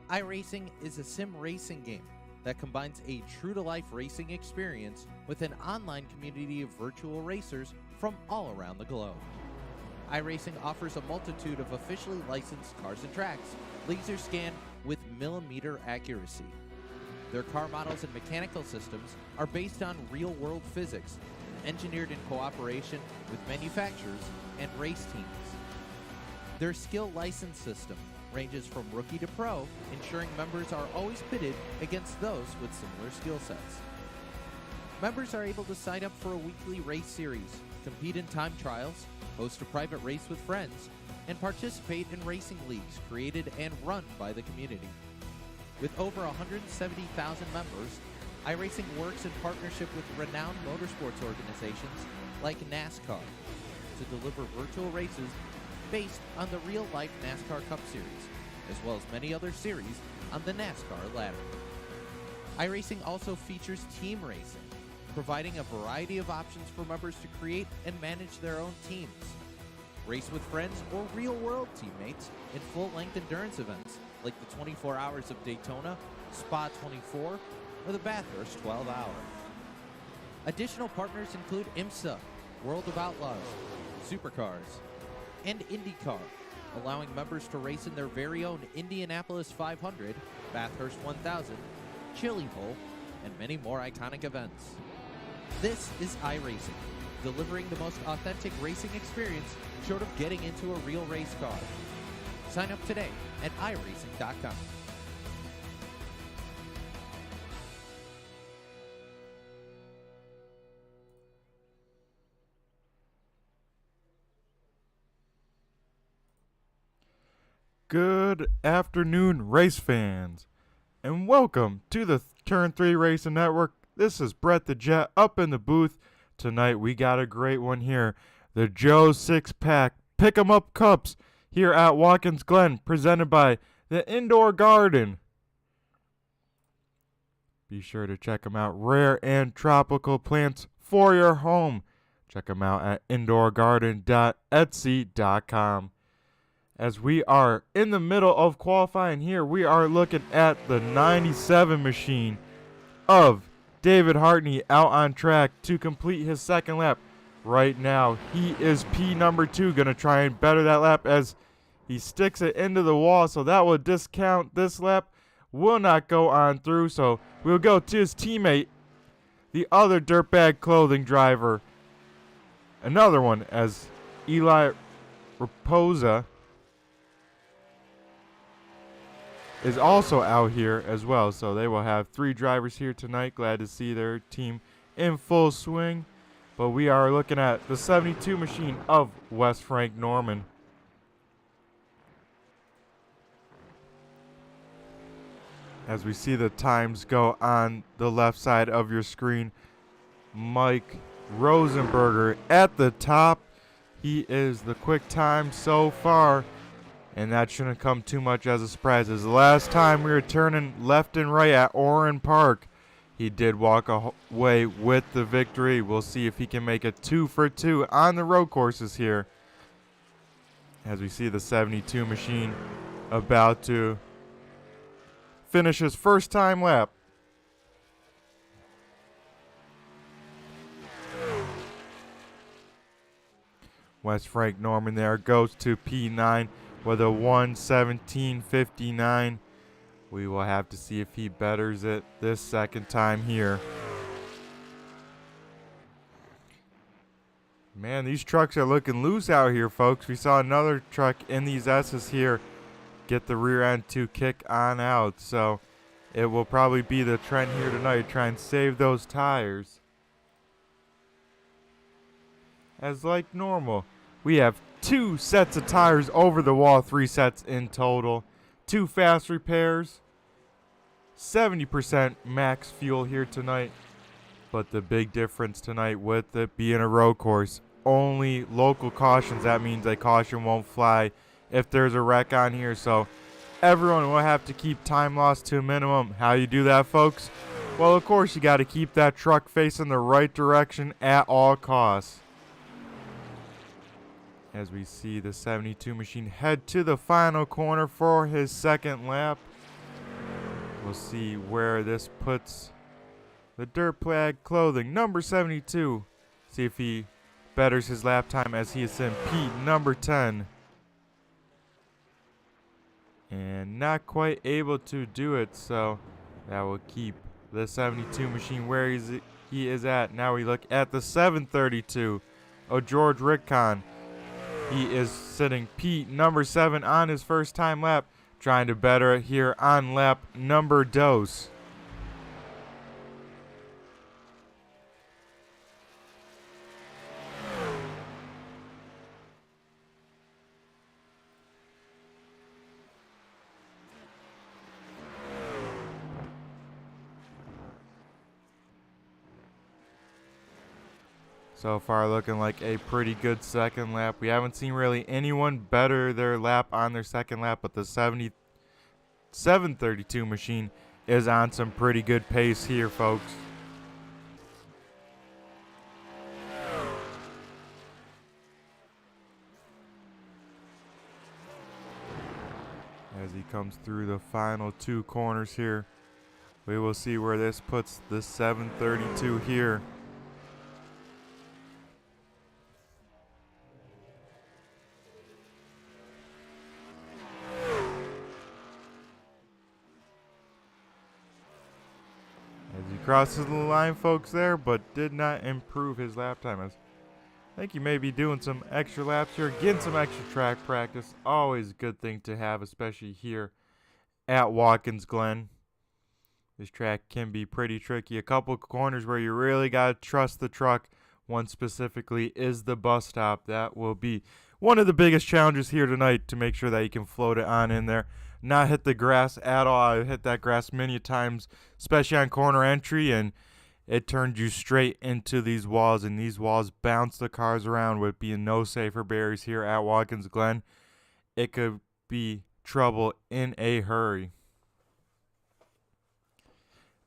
iRacing is a sim racing game that combines a true-to-life racing experience with an online community of virtual racers from all around the globe. iRacing offers a multitude of officially licensed cars and tracks, laser scanned with millimeter accuracy. Their car models and mechanical systems are based on real-world physics, engineered in cooperation with manufacturers and race teams. Their skill license system ranges from rookie to pro, ensuring members are always pitted against those with similar skill sets. Members are able to sign up for a weekly race series, compete in time trials, host a private race with friends, and participate in racing leagues created and run by the community. With over 170,000 members, iRacing works in partnership with renowned motorsports organizations like NASCAR to deliver virtual races based on the real-life NASCAR Cup Series, as well as many other series on the NASCAR ladder. iRacing also features team racing, providing a variety of options for members to create and manage their own teams, race with friends or real-world teammates in full-length endurance events like the 24 Hours of Daytona, Spa 24, or the Bathurst 12 Hour. Additional partners include IMSA, World of Outlaws, Supercars, and IndyCar, allowing members to race in their very own Indianapolis 500, Bathurst 1000, Chili Bowl, and many more iconic events. This is iRacing, delivering the most authentic racing experience short of getting into a real race car. Sign up today at iRacing.com. Good afternoon, race fans, and welcome to the Turn 3 Racing Network. This is Brett the Jet up in the booth. Tonight we got a great one here. The Joe 6-pack Pick 'em Up Cups here at Watkins, Glen, presented by the Indoor Garden. Be sure to check them out. Rare and tropical plants for your home. Check them out at indoorgarden.etsy.com. As we are in the middle of qualifying here, we are looking at the 97 machine of David Hartney out on track to complete his second lap. Right now, he is P number 2, going to try and better that lap as he sticks it into the wall, so that will discount this lap. Will not go on through, so we'll go to his teammate, the other dirtbag clothing driver. Another one as Eli Raposa is also out here as well. So they will have 3 drivers here tonight. Glad to see their team in full swing. But we are looking at the 72 machine of Wes Frank Norman. As we see the times go on the left side of your screen, Mike Rosenberger at the top. He is the quick time so far. And that shouldn't come too much as a surprise. As the last time we were turning left and right at Oran Park, he did walk away with the victory. We'll see if he can make it 2 for 2 on the road courses here. As we see the 72 machine about to finish his first time lap. Wes Frank Norman there goes to P9. With a 1:17.59, we will have to see if he betters it this second time here. Man, these trucks are looking loose out here, folks. We saw another truck in these S's here get the rear end to kick on out. So it will probably be the trend here tonight, try and save those tires. As like normal, we have 2 sets of tires over the wall, 3 sets in total. 2 fast repairs. 70% max fuel here tonight. But the big difference tonight with it being a road course, only local cautions. That means a caution won't fly if there's a wreck on here. So everyone will have to keep time loss to a minimum. How you do that, folks? Well, of course, you got to keep that truck facing the right direction at all costs. As we see the 72 machine head to the final corner for his second lap. We'll see where this puts the dirt flag clothing, number 72. See if he betters his lap time as he is in P number 10. And not quite able to do it, so that will keep the 72 machine where he is at. Now we look at the 732 of George Rickon. He is sitting P number 7 on his first time lap, trying to better it here on lap number dos. So far looking like a pretty good second lap. We haven't seen really anyone better their lap on their second lap, but the 732 machine is on some pretty good pace here, folks. As he comes through the final two corners here, we will see where this puts the 732 here. Crosses the line, folks, there, but did not improve his lap time. I think he may be doing some extra laps here, getting some extra track practice. Always a good thing to have, especially here at Watkins Glen. This track can be pretty tricky. A couple corners where you really got to trust the truck. One specifically is the bus stop. That will be one of the biggest challenges here tonight to make sure that you can float it on in there. Not hit the grass at all. I hit that grass many times, especially on corner entry, and it turned you straight into these walls, and these walls bounce the cars around with being no safer barriers here at Watkins Glen. It could be trouble in a hurry.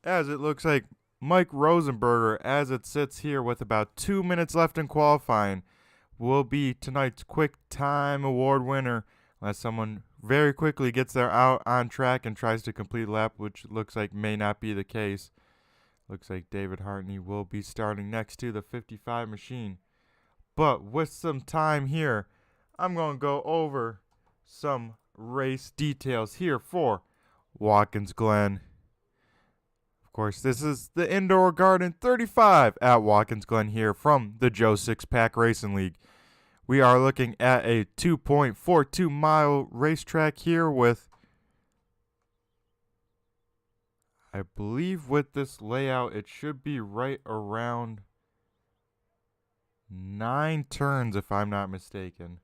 As it looks like Mike Rosenberger, as it sits here with about 2 minutes left in qualifying, will be tonight's Quick Time Award winner, unless someone very quickly gets there out on track and tries to complete a lap, which looks like may not be the case. Looks like David Hartney will be starting next to the 55 machine. But with some time here, I'm going to go over some race details here for Watkins Glen. Of course, this is the Indoor Garden 35 at Watkins Glen here from the Joe Six-Pack Racing League. We are looking at a 2.42 mile racetrack here with, I believe with this layout, it should be right around 9 turns if I'm not mistaken.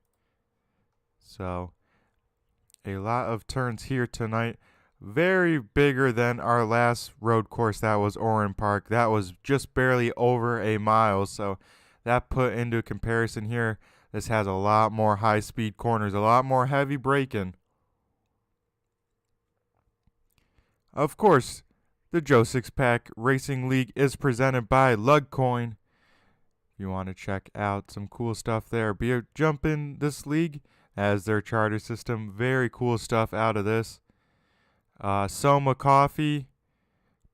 So, a lot of turns here tonight. Very bigger than our last road course, that was Oran Park. That was just barely over a mile, so that put into comparison here. This has a lot more high-speed corners, a lot more heavy braking. Of course, the Joe Six-Pack Racing League is presented by LugCoin. If you want to check out some cool stuff there, jump in this league as their charter system. Very cool stuff out of this. Soma Coffee,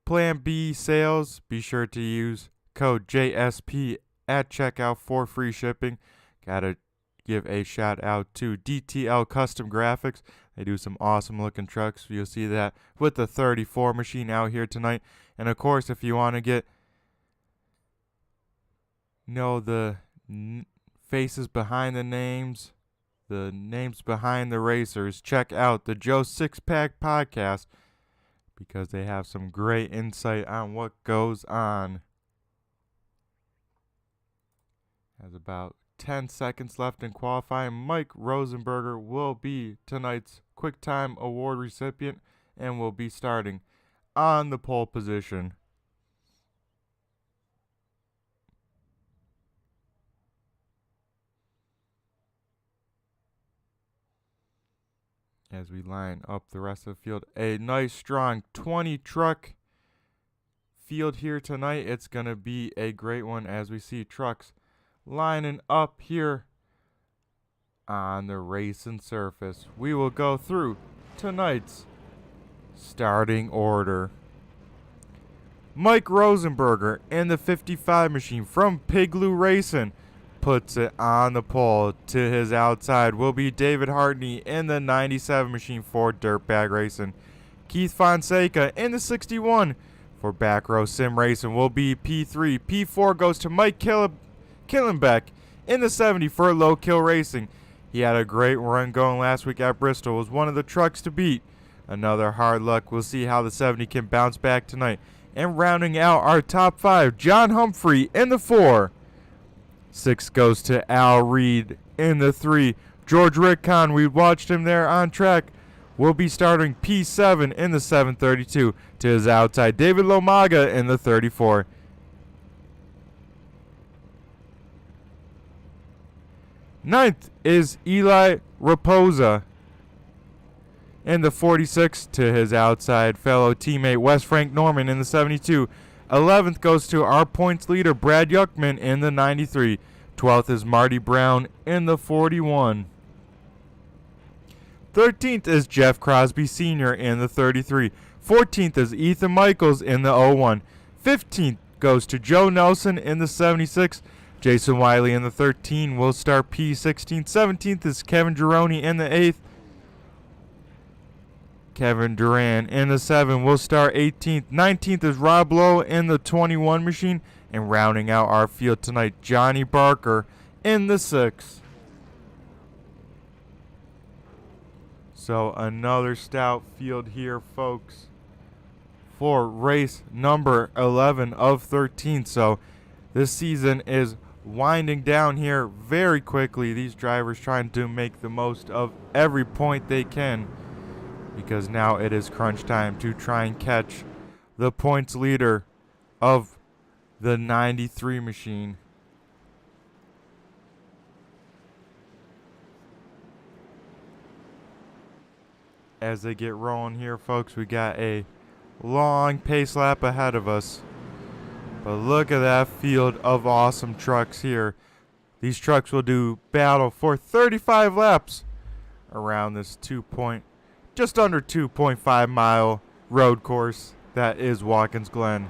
Plan B sales. Be sure to use code JSP at checkout for free shipping. Gotta give a shout out to DTL Custom Graphics. They do some awesome looking trucks. You'll see that with the 34 machine out here tonight. And of course, if you want to get the faces behind the names behind the racers, check out the Joe Six-Pack Podcast because they have some great insight on what goes on. Has about 10 seconds left in qualifying. Mike Rosenberger will be tonight's Quick Time Award recipient and will be starting on the pole position. As we line up the rest of the field, a nice strong 20 truck field here tonight. It's going to be a great one as we see trucks lining up here on the racing surface. We will go through tonight's Starting order. Mike Rosenberger in the 55 machine from Pigloo Racing puts it on the pole. To his outside will be David Hartney in the 97 machine for Dirtbag Racing. Keith Fonseca in the 61 for Back Row Sim Racing will be P3. P4 goes to Mike Killenbeck in the 70 for Low Kill Racing. He had a great run going last week at Bristol. Was one of the trucks to beat. Another hard luck. We'll see how the 70 can bounce back tonight. And rounding out our top 5, John Humphrey in the 4. 6 goes to Al Reed in the 3. George Rickon, we watched him there on track, will be starting P7 in the 732. To his outside, David Lomaga in the 34. Ninth is Eli Raposa in the 46. To his outside, fellow teammate Wes Frank Norman in the 72. 11th goes to our points leader Brad Yuckman in the 93. 12th is Marty Brown in the 41. 13th is Jeff Crosby Sr. in the 33. 14th is Ethan Michaels in the 01. 15th goes to Joe Nelson in the 76. Jason Wiley in the 13 will start P16. 17th is Kevin Gironi in the 8th. Kevin Duran in the 7 will start 18th. 19th is Rob Lowe in the 21 machine. And rounding out our field tonight, Johnny Barker in the 6. So another stout field here, folks, for race number 11 of 13. So this season is winding down here very quickly. These drivers trying to make the most of every point they can, because now it is crunch time to try and catch the points leader of the 93 machine. As they get rolling here, folks, we got a long pace lap ahead of us. But look at that field of awesome trucks here. These trucks will do battle for 35 laps around this just under 2.5 mile road course that is Watkins Glen.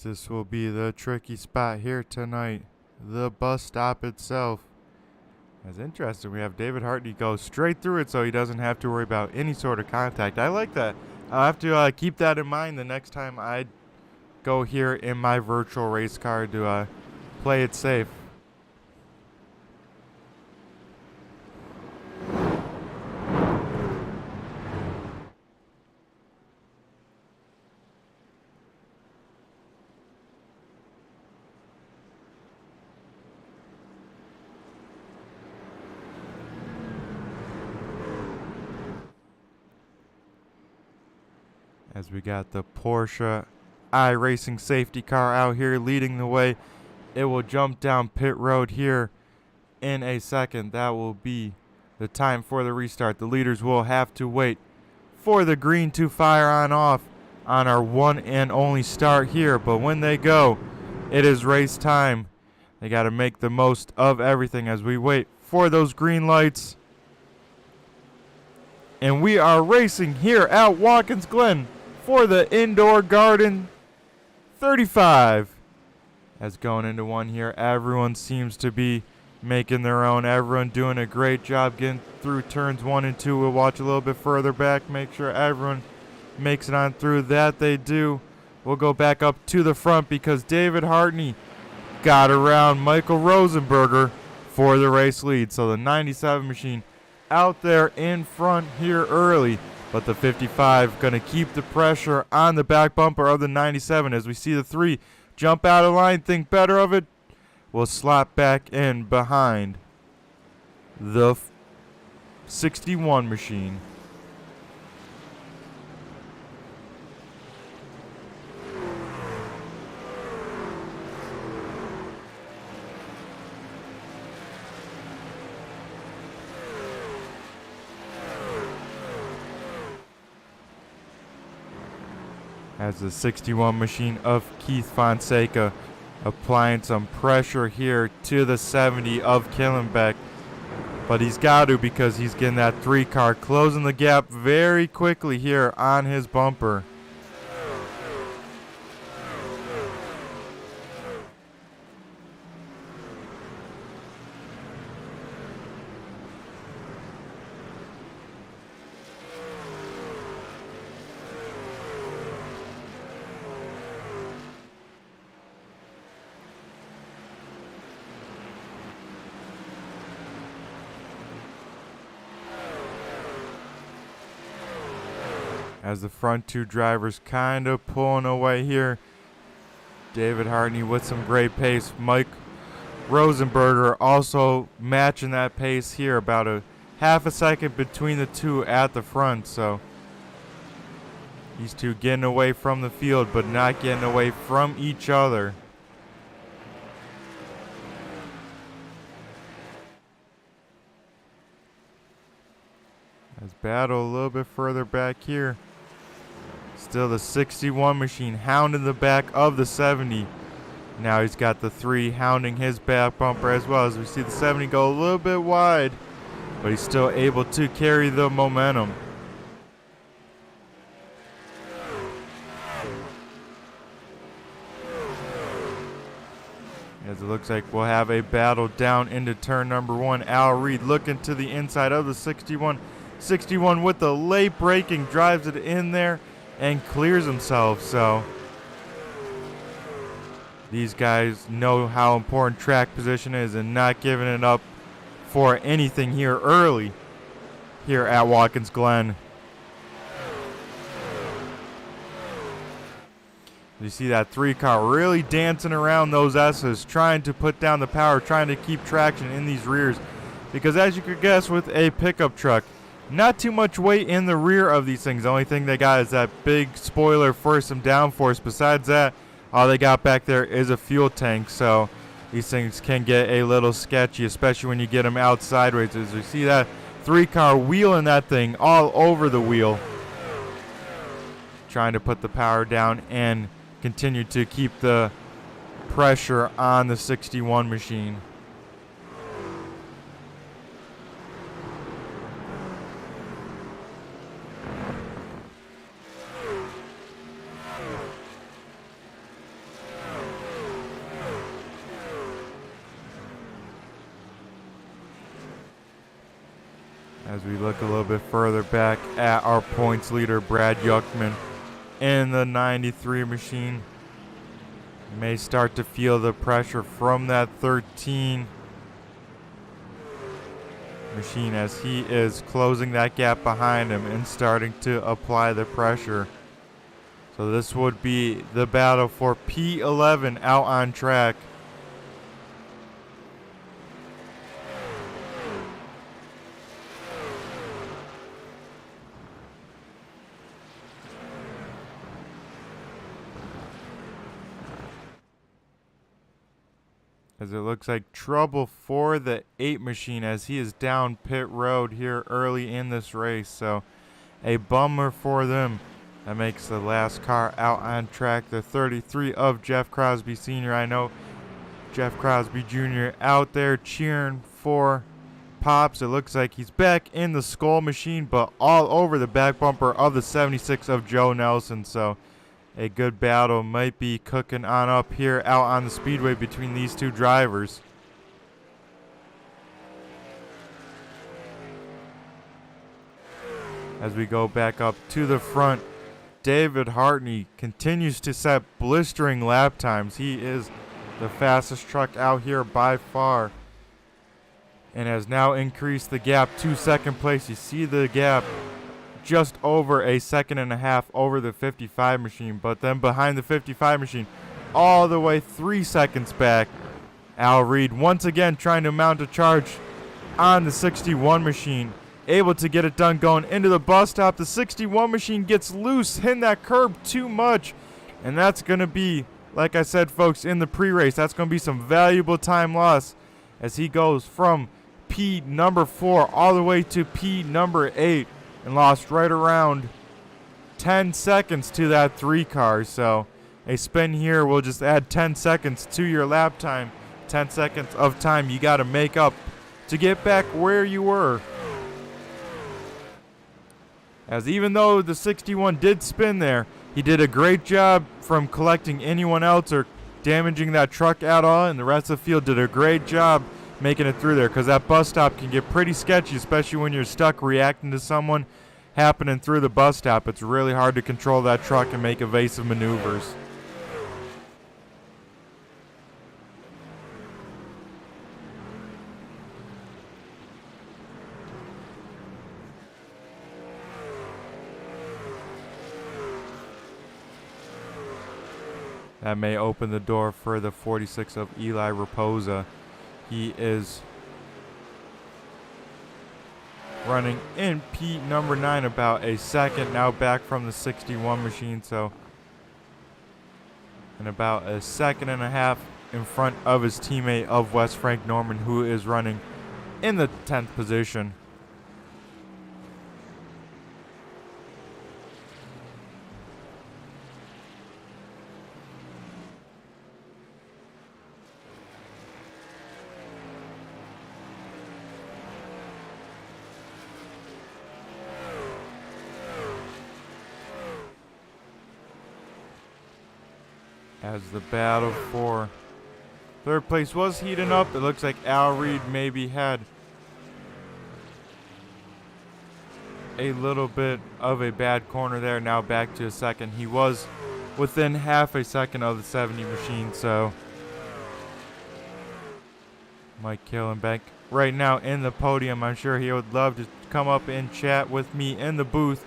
This will be the tricky spot here tonight, the bus stop itself. It's interesting, we have David Hartney go straight through it so he doesn't have to worry about any sort of contact. I like that. I'll have to keep that in mind the next time I go here in my virtual race car to play it safe. As we got the Porsche iRacing safety car out here leading the way. It will jump down pit road here in a second. That will be the time for the restart. The leaders will have to wait for the green to fire on off on our one and only start here. But when they go, it is race time. They got to make the most of everything as we wait for those green lights. And we are racing here at Watkins Glen for the Indoor Garden 35. As going into one here, everyone seems to be making their own. Everyone doing a great job getting through turns 1 and 2. We'll watch a little bit further back, make sure everyone makes it on through. That they do. We'll go back up to the front because David Hartney got around Michael Rosenberger for the race lead. So the 97 machine out there in front here early, but the 55 going to keep the pressure on the back bumper of the 97 as we see the 3 jump out of line, think better of it, will slap back in behind the 61 machine. As the 61 machine of Keith Fonseca applying some pressure here to the 70 of Killenbeck. But he's got to, because he's getting that 3 car, closing the gap very quickly here on his bumper. As the front 2 drivers kind of pulling away here. David Hartney with some great pace. Mike Rosenberger also matching that pace here. About a half a second between the 2 at the front. So these 2 getting away from the field, but not getting away from each other. As battle a little bit further back here. Still the 61 machine hounding the back of the 70. Now he's got the 3 hounding his back bumper as well, as we see the 70 go a little bit wide, but he's still able to carry the momentum. As it looks like we'll have a battle down into turn number 1. Al Reed looking to the inside of the 61. 61 with the late braking, drives it in there and clears himself. So these guys know how important track position is and not giving it up for anything here early here at Watkins Glen. You see that 3 car really dancing around those S's, trying to put down the power, trying to keep traction in these rears. Because as you could guess, with a pickup truck, not too much weight in the rear of these things. The only thing they got is that big spoiler for some downforce. Besides that, all they got back there is a fuel tank. So these things can get a little sketchy, especially when you get them out sideways. As we see that 3 car wheeling that thing all over the wheel, trying to put the power down and continue to keep the pressure on the 61 machine. As we look a little bit further back at our points leader, Brad Yuckman, in the 93 machine. May start to feel the pressure from that 13 machine as he is closing that gap behind him and starting to apply the pressure. So this would be the battle for P11 out on track. As it looks like trouble for the 8 machine as he is down pit road here early in this race. So a bummer for them. That makes the last car out on track the 33 of Jeff Crosby Sr. I know Jeff Crosby Jr. out there cheering for Pops. It looks like he's back in the Skull machine, but all over the back bumper of the 76 of Joe Nelson. So a good battle might be cooking on up here out on the speedway between these 2 drivers. As we go back up to the front, David Hartney continues to set blistering lap times. He is the fastest truck out here by far and has now increased the gap to second place. You see the gap just over a second and a half over the 55 machine, but then behind the 55 machine all the way 3 seconds back, Al Reed once again trying to mount a charge on the 61 machine. Able to get it done going into the bus stop. The 61 machine gets loose, hitting that curb too much. And that's going to be, like I said, folks, in the pre-race, that's going to be some valuable time loss as he goes from P number 4 all the way to P number 8 and lost right around 10 seconds to that 3 car. So a spin here will just add 10 seconds to your lap time. 10 seconds of time you got to make up to get back where you were. As even though the 61 did spin there, he did a great job from collecting anyone else or damaging that truck at all, and the rest of the field did a great job making it through there, because that bus stop can get pretty sketchy, especially when you're stuck reacting to someone happening through the bus stop. It's really hard to control that truck and make evasive maneuvers. That may open the door for the 46 of Eli Raposa. He is running in P number 9 about a second now back from the 61 machine. So, and about a second and a half in front of his teammate of West Frank Norman, who is running in the 10th position. As the battle for third place was heating up, it looks like Al Reed maybe had a little bit of a bad corner there. Now back to a second. He was within half a second of the 70 machine, so Mike Killenbeck right now in the podium. I'm sure he would love to come up and chat with me in the booth.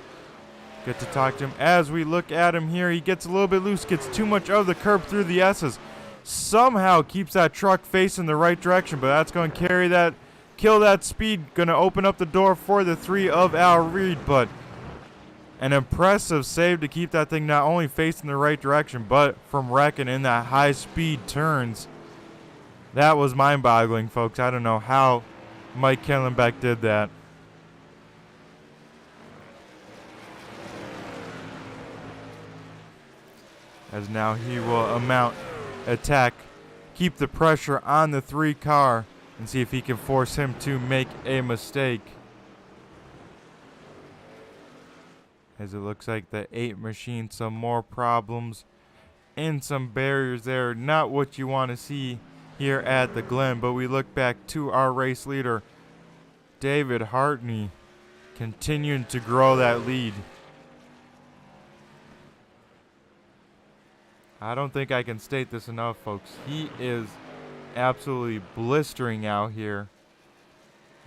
Get to talk to him as we look at him here. He gets a little bit loose, gets too much of the curb through the S's. Somehow keeps that truck facing the right direction, but that's going to carry that, kill that speed. Going to open up the door for the 3 of Al Reed, but an impressive save to keep that thing not only facing the right direction, but from wrecking in that high speed turns. That was mind-boggling, folks. I don't know how Mike Killenbeck did that. As now he will mount attack, keep the pressure on the 3 car, and see if he can force him to make a mistake. As it looks like the 8 machine, some more problems and some barriers there. Not what you want to see here at the Glen, but we look back to our race leader, David Hartney, continuing to grow that lead. I don't think I can state this enough, folks. He is absolutely blistering out here.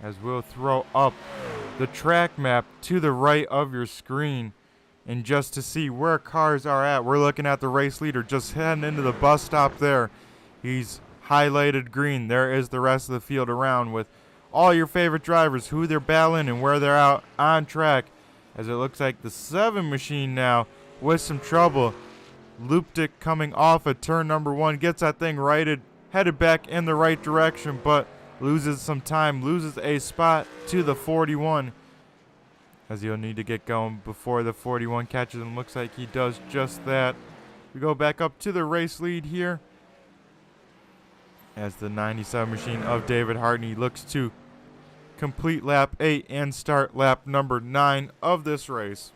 As we'll throw up the track map to the right of your screen. And just to see where cars are at, we're looking at the race leader just heading into the bus stop there. He's highlighted green. There is the rest of the field around with all your favorite drivers, who they're battling and where they're out on track. As it looks like the 7 machine now with some trouble. Looped it coming off of turn number 1, gets that thing righted, headed back in the right direction, but loses some time, loses a spot to the 41, as he'll need to get going before the 41 catches him. Looks like he does just that. We go back up to the race lead here, as the 97 machine of David Hartney looks to complete lap 8 and start lap number 9 of this race.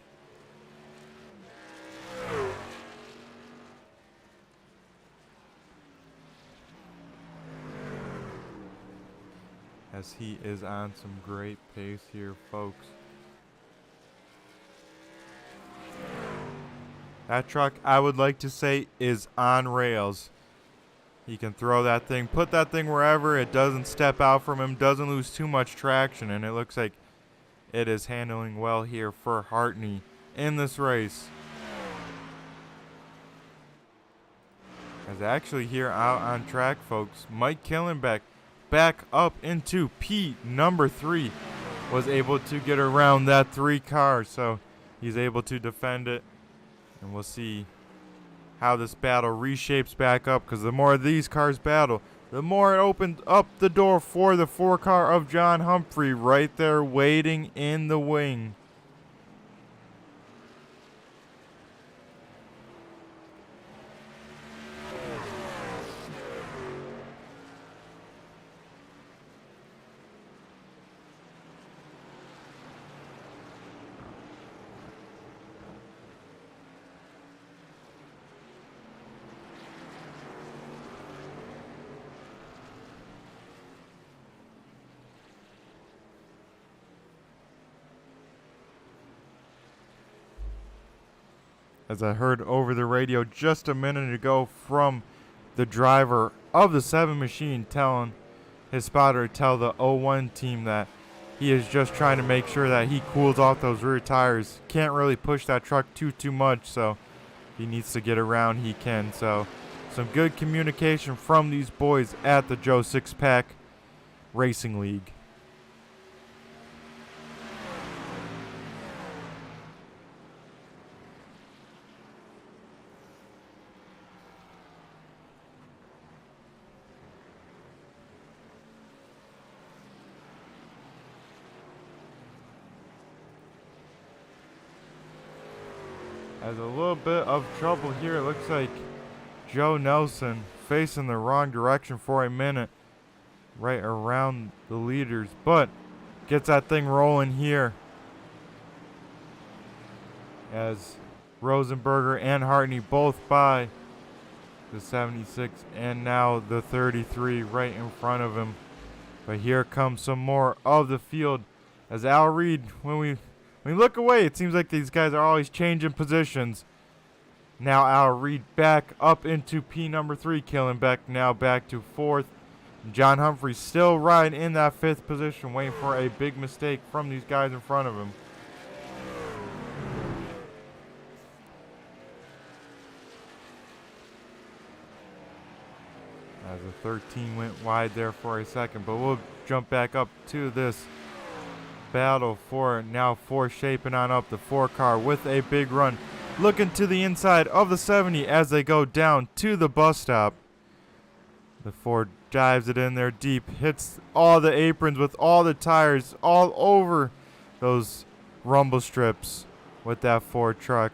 As he is on some great pace here, folks. That truck, I would like to say, is on rails. He can throw that thing, put that thing wherever. It doesn't step out from him, doesn't lose too much traction, and it looks like it is handling well here for Hartney in this race. As actually here out on track, folks, Mike Killenbeck back up into P number 3. Was able to get around that 3 car, so he's able to defend it. And we'll see how this battle reshapes back up, because the more these cars battle, the more it opened up the door for the 4 car of John Humphrey right there waiting in the wing. As I heard over the radio just a minute ago from the driver of the 7 machine telling his spotter to tell the 01 team that he is just trying to make sure that he cools off those rear tires. Can't really push that truck too much, so if he needs to get around, he can. So some good communication from these boys at the Joe Six-Pack Racing League. Has a little bit of trouble here. It looks like Joe Nelson facing the wrong direction for a minute right around the leaders, but gets that thing rolling here as Rosenberger and Hartney both by the 76 and now the 33 right in front of him. But here comes some more of the field as Al Reed, when we look away, it seems like these guys are always changing positions. Now Al Reed back up into P number 3. Killenbeck now back to 4th. John Humphrey still right in that 5th position, waiting for a big mistake from these guys in front of him. As the 13 went wide there for a second, but we'll jump back up to this battle for now 4 shaping on up the 4 car with a big run, looking to the inside of the 70 as they go down to the bus stop. The 4 dives it in there deep, hits all the aprons with all the tires all over those rumble strips with that 4 truck.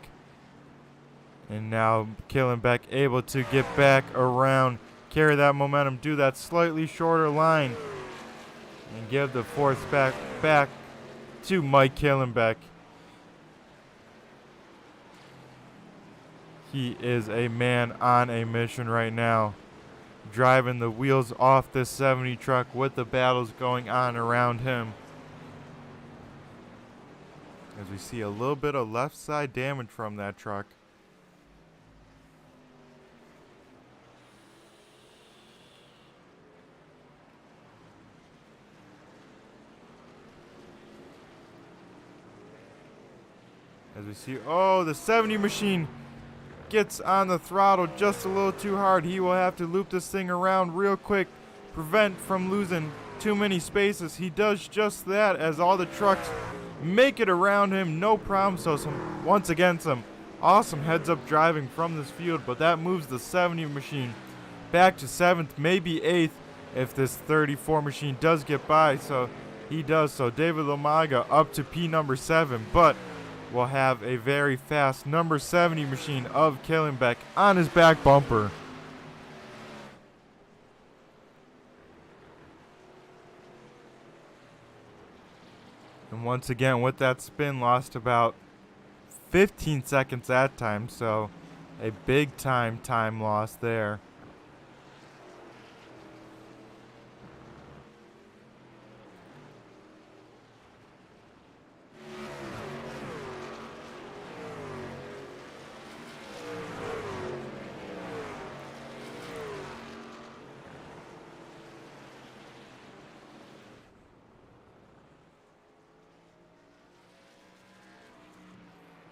And now Killenbeck able to get back around, carry that momentum, do that slightly shorter line, and give the 4th back to Mike Killenbeck. He is a man on a mission right now, driving the wheels off this 70 truck with the battles going on around him. As we see a little bit of left side damage from that truck. As we see, oh, the 70 machine gets on the throttle just a little too hard. He will have to loop this thing around real quick, prevent from losing too many spaces. He does just that as all the trucks make it around him, no problem. So once again, some awesome heads-up driving from this field, but that moves the 70 machine back to 7th, maybe 8th, if this 34 machine does get by. So he does. So David Lamaga up to P number 7, but will have a very fast number 70 machine of Killenbeck on his back bumper. And once again, with that spin, lost about 15 seconds that time, so a big time loss there.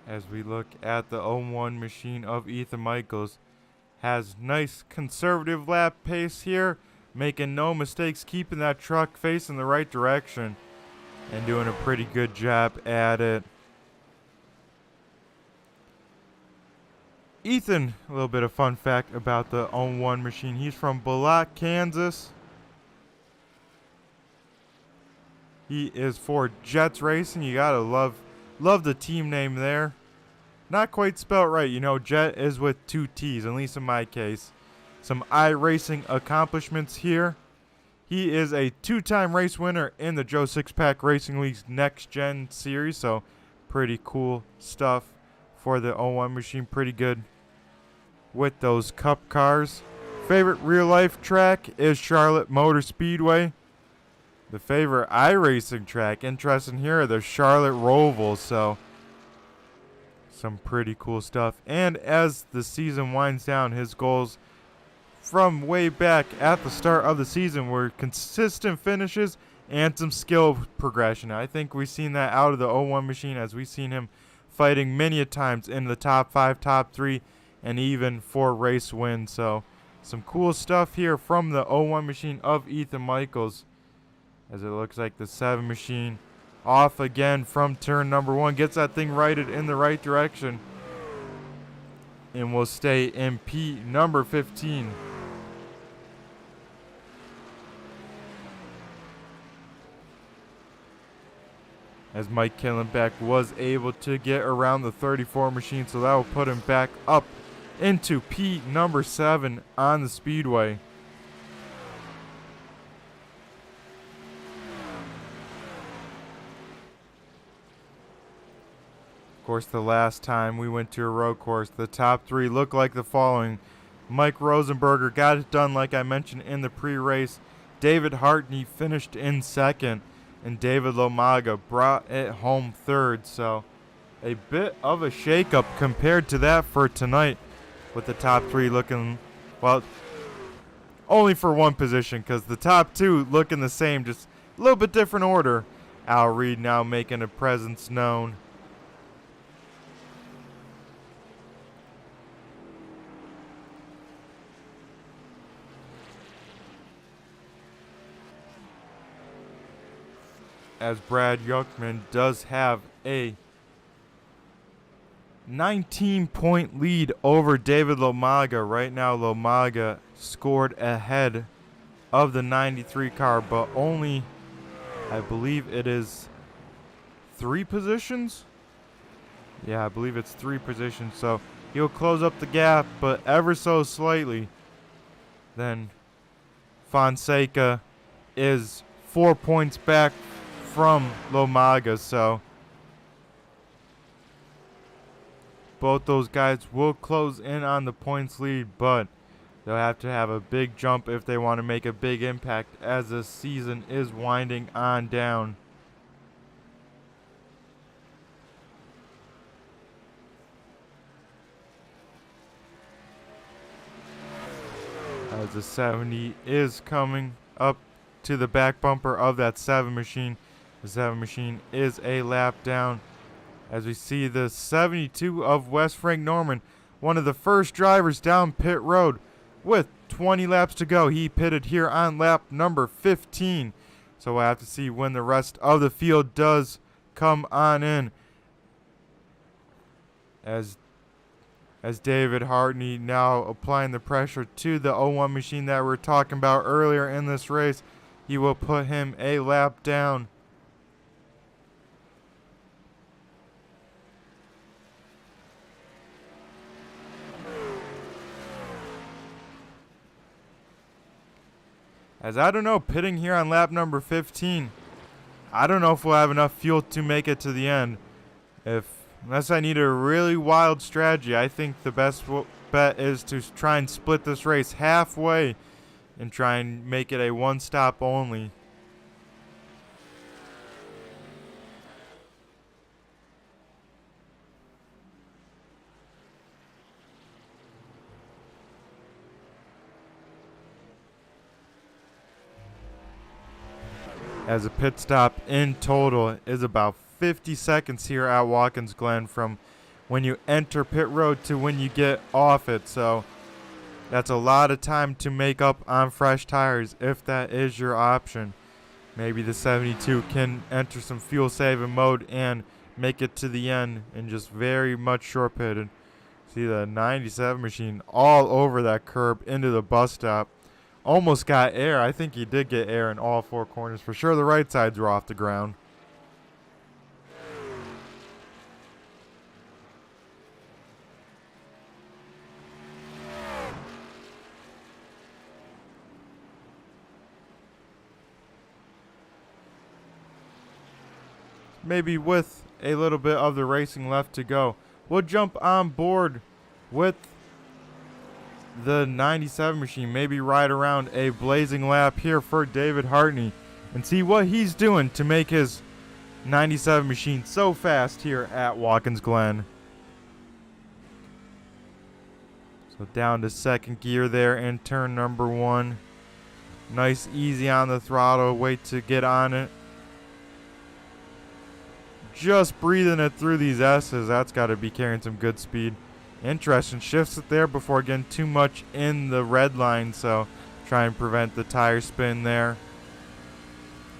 As we look at the 01 machine of Ethan Michaels, has nice conservative lap pace here, making no mistakes, keeping that truck facing the right direction, and doing a pretty good job at it. Ethan, a little bit of fun fact about the 01 machine. He's from Bullock, Kansas. He is for Jets Racing. You gotta love the team name there. Not quite spelled right. You know, Jet is with 2 T's, at least in my case. Some iRacing accomplishments here. He is a 2-time race winner in the Joe Sixpack Racing League's Next Gen series. So, pretty cool stuff for the 01 machine. Pretty good with those cup cars. Favorite real life track is Charlotte Motor Speedway. The favorite iRacing track, interesting here, are the Charlotte Rovals. So some pretty cool stuff. And as the season winds down, his goals from way back at the start of the season were consistent finishes and some skill progression. I think we've seen that out of the 01 machine, as we've seen him fighting many a times in the top 5, top 3, and even 4 race wins. So some cool stuff here from the 01 machine of Ethan Michaels, as it looks like the 7 machine off again from turn number 1, gets that thing righted in the right direction, and will stay in P number 15. As Mike Killenbeck was able to get around the 34 machine, so that will put him back up into P number 7 on the speedway. Of course, the last time we went to a road course, the top 3 look like the following. Mike Rosenberger got it done like I mentioned in the pre-race. David Hartney finished in 2nd. And David Lomaga brought it home 3rd. So a bit of a shakeup compared to that for tonight, with the top 3 looking, well, only for one position, because the top 2 looking the same, just a little bit different order. Al Reed now making a presence known. As Brad Yuckman does have a 19-point lead over David Lomaga. Right now, Lomaga scored ahead of the 93 car, but only, I believe it is 3 positions? Yeah, I believe it's 3 positions. So he'll close up the gap, but ever so slightly. Then Fonseca is 4 points back from Lomaga, so both those guys will close in on the points lead, but they'll have to have a big jump if they want to make a big impact as the season is winding on down. As the 70 is coming up to the back bumper of that 7 machine. The 7 machine is a lap down, as we see the 72 of Wes Frank Norman, one of the first drivers down pit road with 20 laps to go. He pitted here on lap number 15. So we'll have to see when the rest of the field does come on in. As David Hartney now applying the pressure to the 01 machine that we were talking about earlier in this race. He will put him a lap down. As I don't know, pitting here on lap number 15, I don't know if we'll have enough fuel to make it to the end. Unless I need a really wild strategy, I think the best bet is to try and split this race halfway and try and make it a one-stop only. As a pit stop in total is about 50 seconds here at Watkins Glen from when you enter pit road to when you get off it. So That's a lot of time to make up on fresh tires if that is your option. Maybe the 72 can enter some fuel saving mode and make it to the end and just very much short pitted. See the 97 machine all over that curb into the bus stop. Almost got air. I think he did get air in all four corners. For sure the right sides were off the ground. Maybe with a little bit of the racing left to go, we'll jump on board with the 97 machine, maybe ride around a blazing lap here for David Hartney and see what he's doing to make his 97 machine so fast here at Watkins Glen. So down to second gear there in turn number 1. Nice easy on the throttle, wait to get on it. Just breathing it through these S's. That's got to be carrying some good speed. Interesting. Shifts it there before getting too much in the red line. So try and prevent the tire spin there.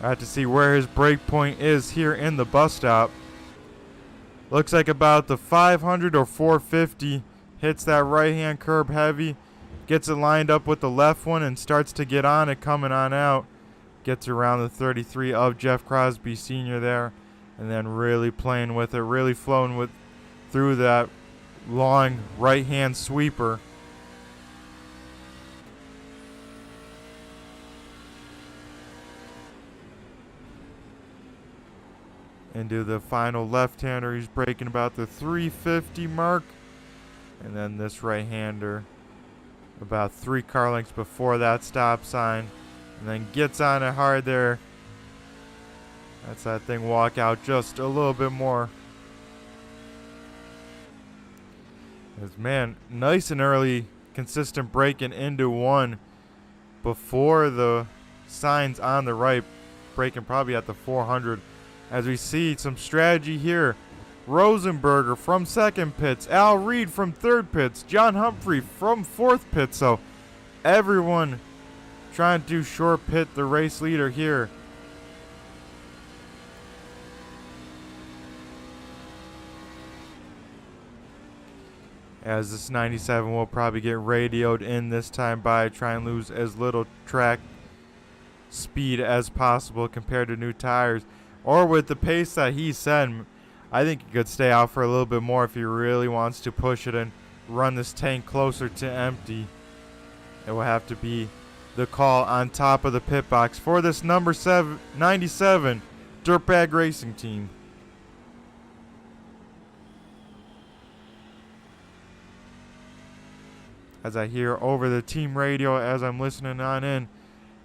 I have to see where his brake point is here in the bus stop. Looks like about the 500 or 450. Hits that right hand curb heavy. Gets it lined up with the left one and starts to get on it coming on out. Gets around the 33 of Jeff Crosby Sr. there. And then really playing with it, really flowing with through that long right-hand sweeper. Into the final left-hander, he's braking about the 350 mark. And then this right-hander about 3 car lengths before that stop sign. And then gets on it hard there. That's that thing walk out just a little bit more. As man, nice and early, consistent braking into 1 before the signs on the right, braking probably at the 400. As we see some strategy here. Rosenberger from second pits, Al Reed from third pits, John Humphrey from fourth pit. So everyone trying to short pit the race leader here. As this 97 will probably get radioed in this time by try and lose as little track speed as possible compared to new tires. Or with the pace that he set, I think he could stay out for a little bit more if he really wants to push it and run this tank closer to empty. It will have to be the call on top of the pit box for this number 97 Dirtbag Racing team. As I hear over the team radio as I'm listening on in,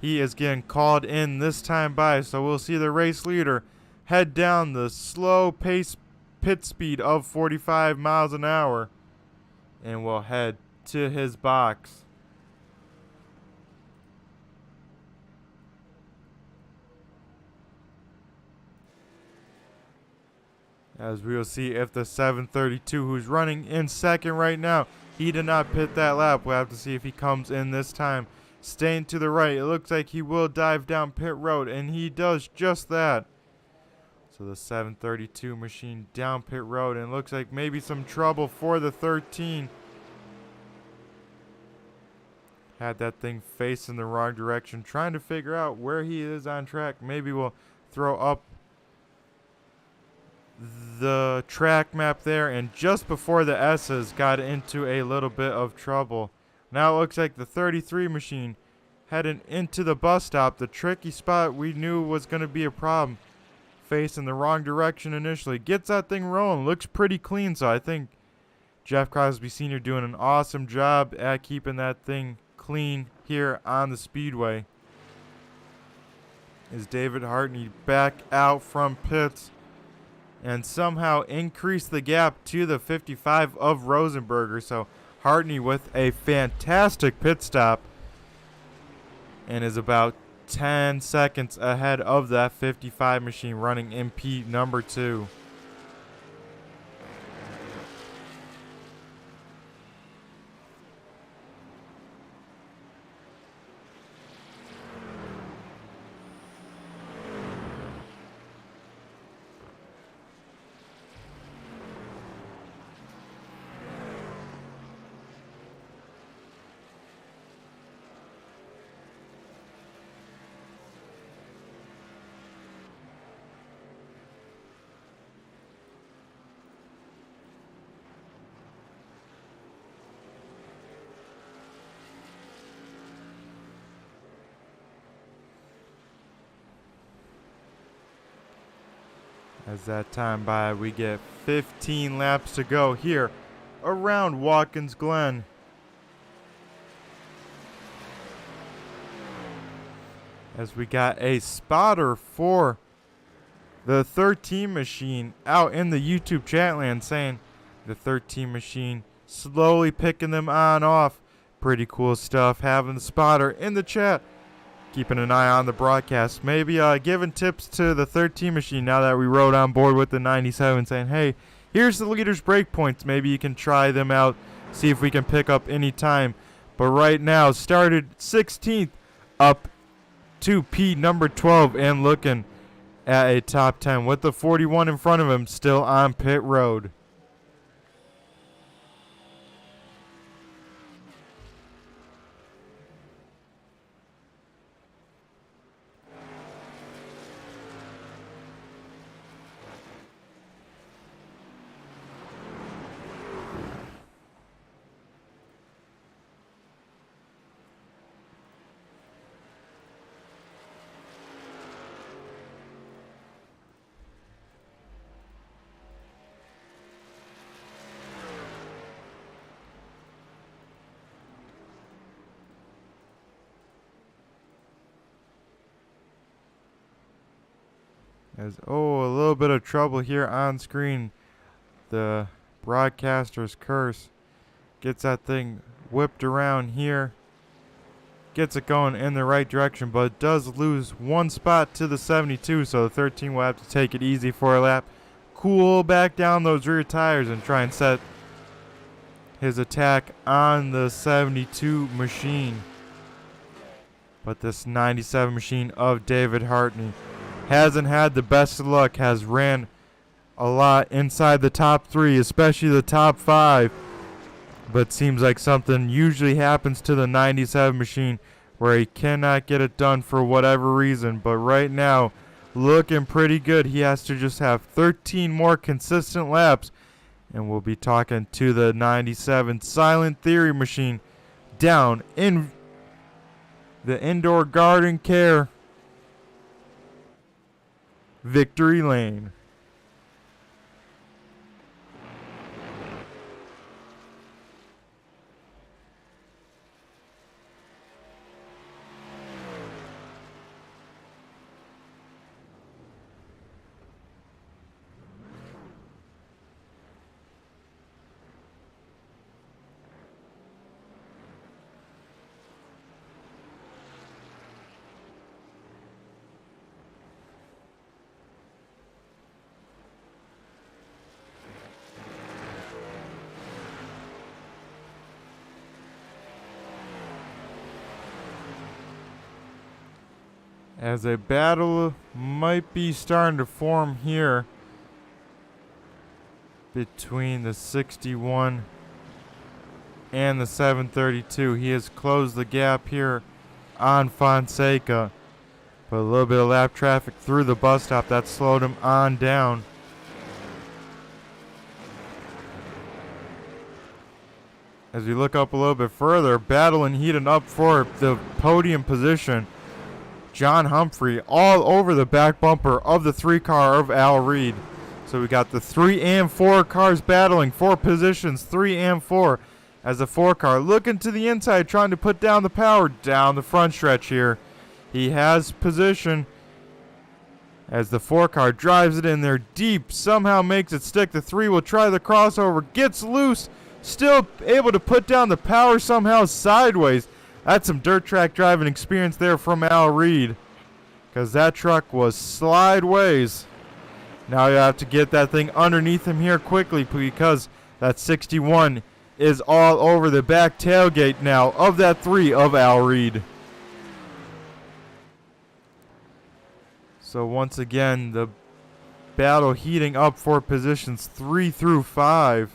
he is getting called in this time by, so we'll see the race leader head down the slow pace pit speed of 45 miles an hour and will head to his box. As we will see if the 732 who's running in second right now, he did not pit that lap. We'll have to see if he comes in this time. Staying to the right, it looks like he will dive down pit road, and he does just that. So the 732 machine down pit road, and it looks like maybe some trouble for the 13. Had that thing facing the wrong direction, trying to figure out where he is on track. Maybe we'll throw up the track map there, and just before the S's got into a little bit of trouble. Now it looks like the 33 machine heading into the bus stop, the tricky spot we knew was going to be a problem. Facing the wrong direction initially. Gets that thing rolling. Looks pretty clean, so I think Jeff Crosby Sr. doing an awesome job at keeping that thing clean here on the speedway. Is David Hartney back out from pits and somehow increase the gap to the 55 of Rosenberger. So Hartney with a fantastic pit stop and is about 10 seconds ahead of that 55 machine running in P number 2. As that time by, we get 15 laps to go here around Watkins Glen. As we got a spotter for the 13 machine out in the YouTube chat land saying the 13 machine slowly picking them on off. Pretty cool stuff having the spotter in the chat. Keeping an eye on the broadcast. Maybe giving tips to the 13 machine now that we rode on board with the 97 saying, hey, here's the leader's breakpoints. Maybe you can try them out. See if we can pick up any time. But right now, started 16th up to P number 12 and looking at a top 10 with the 41 in front of him still on pit road. As, a little bit of trouble here on screen. The broadcaster's curse gets that thing whipped around here. Gets it going in the right direction, but does lose one spot to the 72, so the 13 will have to take it easy for a lap. Cool back down those rear tires and try and set his attack on the 72 machine. But this 97 machine of David Hartney hasn't had the best of luck, has ran a lot inside the top 3, especially the top 5. But seems like something usually happens to the 97 machine where he cannot get it done for whatever reason. But right now, looking pretty good. He has to just have 13 more consistent laps. And we'll be talking to the 97 Silent Theory machine down in the Indoor Garden Care Victory Lane. As a battle might be starting to form here between the 61 and the 732. He has closed the gap here on Fonseca. But a little bit of lap traffic through the bus stop that slowed him on down. As we look up a little bit further, battling, heating up for the podium position. John Humphrey all over the back bumper of the 3 car of Al Reed. So we got the 3 and 4 cars battling for positions 3 and 4 as the 4 car looking to the inside, trying to put down the power down the front stretch here. He has position as the 4 car drives it in there deep, somehow makes it stick. The 3 will try the crossover, gets loose, still able to put down the power somehow sideways. That's some dirt track driving experience there from Al Reed, because that truck was slideways. Now you have to get that thing underneath him here quickly, because that 61 is all over the back tailgate now of that 3 of Al Reed. So once again, the battle heating up for positions 3 through 5.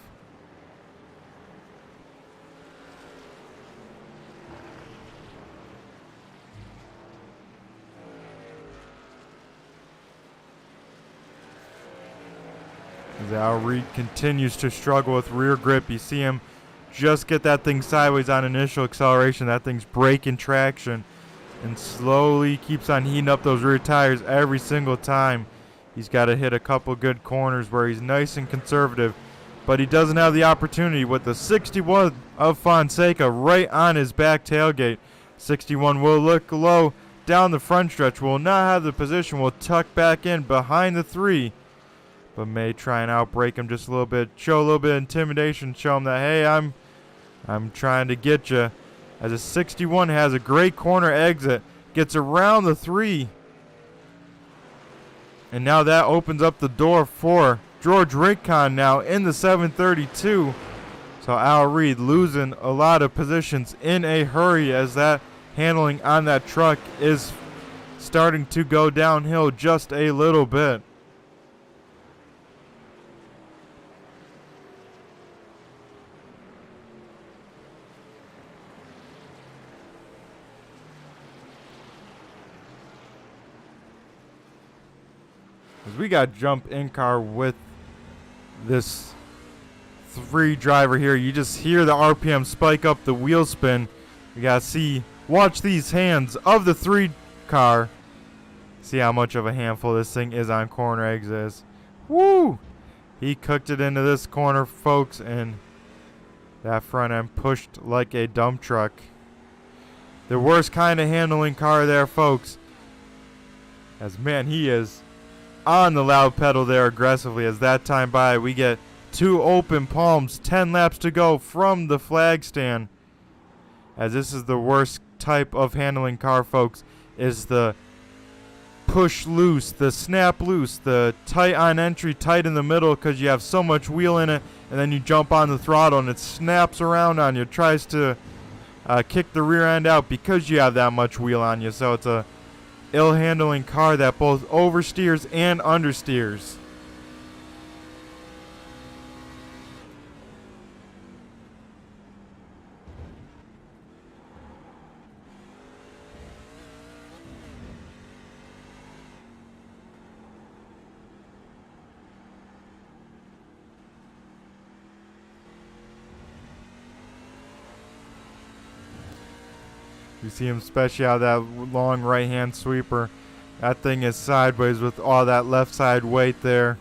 As Al Reed continues to struggle with rear grip. You see him just get that thing sideways on initial acceleration. That thing's breaking traction and slowly keeps on heating up those rear tires every single time He's got to hit a couple good corners where he's nice and conservative, but he doesn't have the opportunity with the 61 of Fonseca right on his back tailgate. 61 will look low down the front stretch, will not have the position, will tuck back in behind the 3, but may try and outbreak him just a little bit, show a little bit of intimidation, show him that, hey, I'm trying to get you. As a 61 has a great corner exit, gets around the 3. And now that opens up the door for George Rincon now in the 732. So Al Reed losing a lot of positions in a hurry as that handling on that truck is starting to go downhill just a little bit. We got jump in car with this 3 driver here. You just hear the RPM spike up, the wheel spin. You gotta watch these hands of the 3 car. See how much of a handful this thing is on corner exits. Woo! He cooked it into this corner, folks, and that front end pushed like a dump truck. The worst kind of handling car there, folks. As man, he is on the loud pedal there aggressively. As that time by, we get 2 open palms, 10 laps to go from the flag stand. As this is the worst type of handling car, folks, is the push loose, the snap loose, the tight on entry, tight in the middle because you have so much wheel in it, and then you jump on the throttle and it snaps around on you, tries to kick the rear end out because you have that much wheel on you. So it's a ill-handling car that both oversteers and understeers. You see him especially out of that long right-hand sweeper. That thing is sideways with all that left side weight there.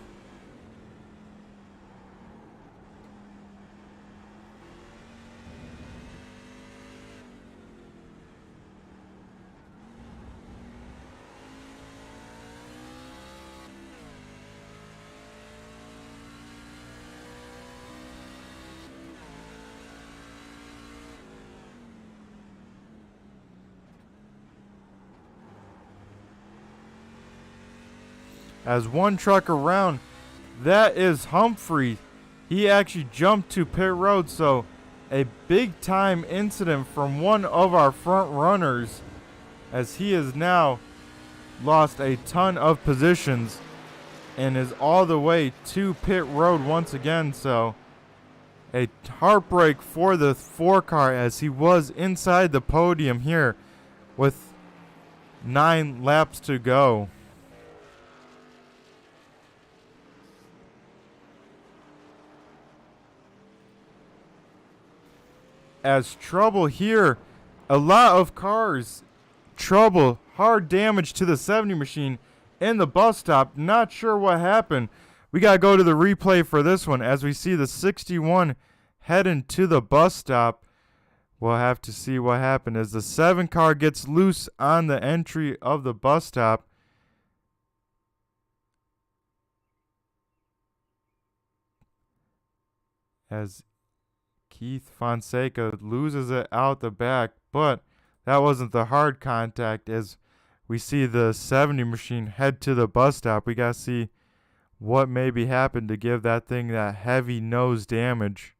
As one truck around, that is Humphrey. He actually jumped to pit road, so a big time incident from one of our front runners, as he has now lost a ton of positions and is all the way to pit road once again. So a heartbreak for the 4 car as he was inside the podium here with 9 laps to go. As trouble here, a lot of cars, trouble, hard damage to the 70 machine in the bus stop. Not sure what happened. We got to go to the replay for this one as we see the 61 heading to the bus stop. We'll have to see what happened as the 7 car gets loose on the entry of the bus stop. As Keith Fonseca loses it out the back, but that wasn't the hard contact as we see the 70 machine head to the bus stop. We got to see what maybe happened to give that thing that heavy nose damage.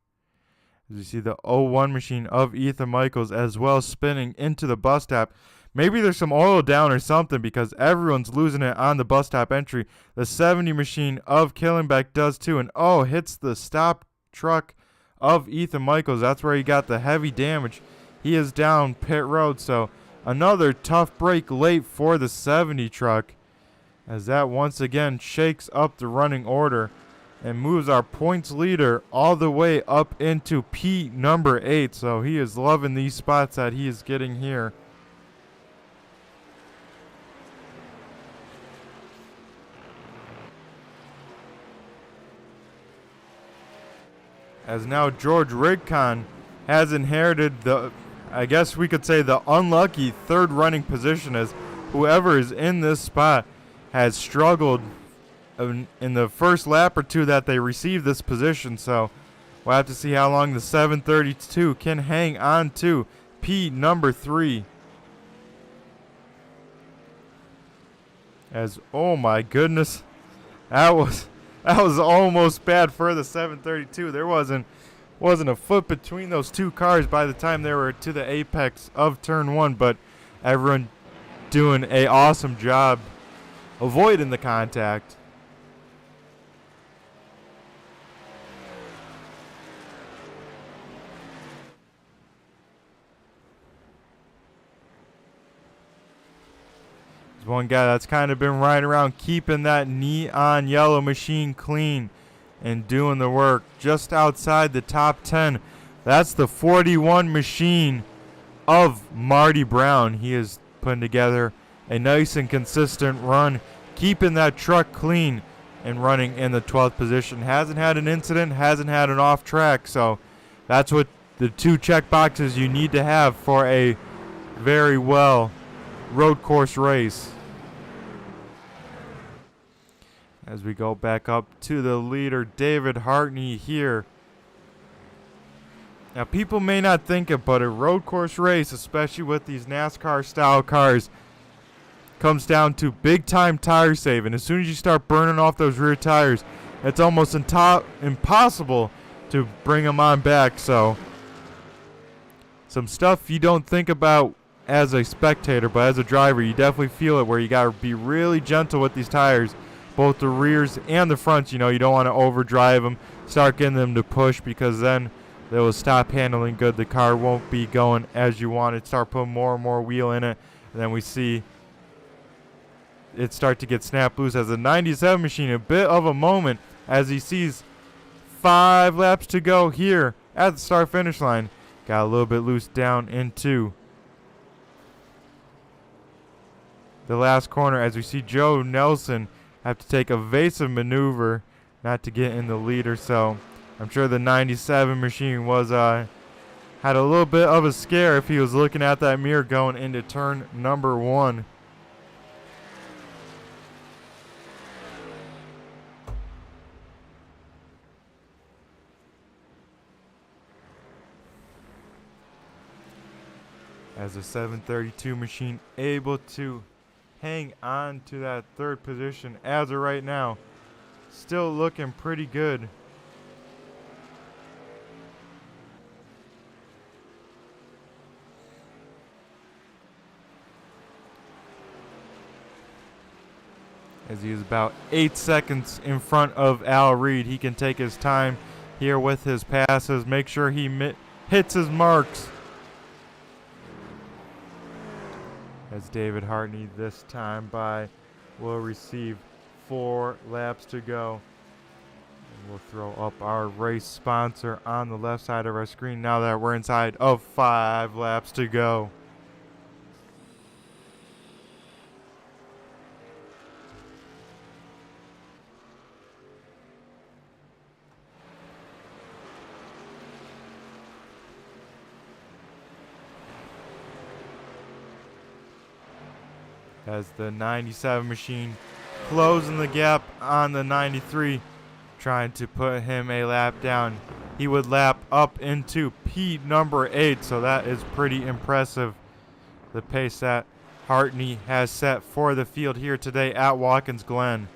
As you see the 01 machine of Ethan Michaels as well spinning into the bus stop. Maybe there's some oil down or something because everyone's losing it on the bus stop entry. The 70 machine of Killenbeck does too, and hits the stop truck of Ethan Michaels. That's where he got the heavy damage. He is down pit road, so another tough break late for the 70 truck as that once again shakes up the running order and moves our points leader all the way up into P number 8. So he is loving these spots that he is getting here. as now George Rigcon has inherited the, I guess we could say, the unlucky third running position, as whoever is in this spot has struggled in the first lap or two that they received this position. So we'll have to see how long the 732 can hang on to P number 3. As, oh my goodness, that was almost bad for the 732. There wasn't a foot between those two cars by the time they were to the apex of turn 1, but everyone doing a awesome job avoiding the contact. There's one guy that's kind of been riding around keeping that neon yellow machine clean and doing the work just outside the top 10. That's the 41 machine of Marty Brown. He is putting together a nice and consistent run, keeping that truck clean and running in the 12th position. Hasn't had an incident, hasn't had an off track, so that's what the 2 check boxes you need to have for a very well road course race. As we go back up to the leader, David Hartney here. Now, people may not think it, but a road course race, especially with these NASCAR-style cars, comes down to big-time tire saving. As soon as you start burning off those rear tires, it's almost impossible to bring them on back. So, some stuff you don't think about as a spectator, but as a driver, you definitely feel it, where you got to be really gentle with these tires, both the rears and the fronts. You know, you don't want to overdrive them, start getting them to push, because then they will stop handling good. The car won't be going as you want it. Start putting more and more wheel in it, and then we see it start to get snapped loose. As the 97 machine, a bit of a moment as he sees 5 laps to go here at the start finish line. Got a little bit loose down into the last corner, as we see Joe Nelson have to take evasive maneuver not to get in the leader. So I'm sure the 97 machine was had a little bit of a scare if he was looking at that mirror going into turn number 1. As the 732 machine able to hang on to that 3rd position as of right now. Still looking pretty good. As he is about 8 seconds in front of Al Reed. He can take his time here with his passes, make sure he hits his marks. As David Hartney this time will receive 4 laps to go. And we'll throw up our race sponsor on the left side of our screen now that we're inside of 5 laps to go. As the 97 machine closing the gap on the 93, trying to put him a lap down. He would lap up into P number 8, so that is pretty impressive. The pace that Hartney has set for the field here today at Watkins Glen.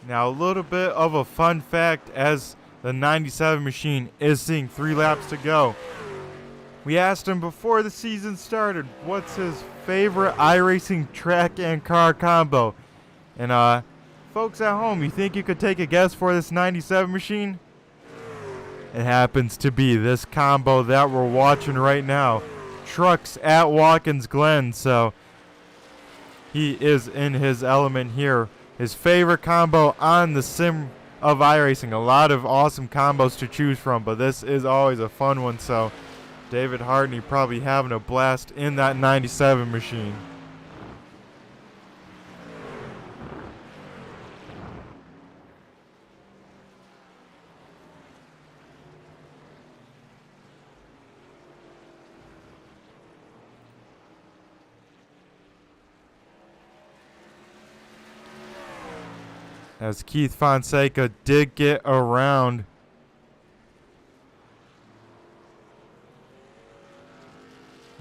Now, a little bit of a fun fact, as the 97 machine is seeing 3 laps to go. We asked him before the season started what's his favorite iRacing track and car combo. And folks at home, you think you could take a guess for this 97 machine? It happens to be this combo that we're watching right now. trucks at Watkins Glen. So he is in his element here. His favorite combo on the sim of iRacing. A lot of awesome combos to choose from, but this is always a fun one. So David Hartney probably having a blast in that 97 machine. As Keith Fonseca did get around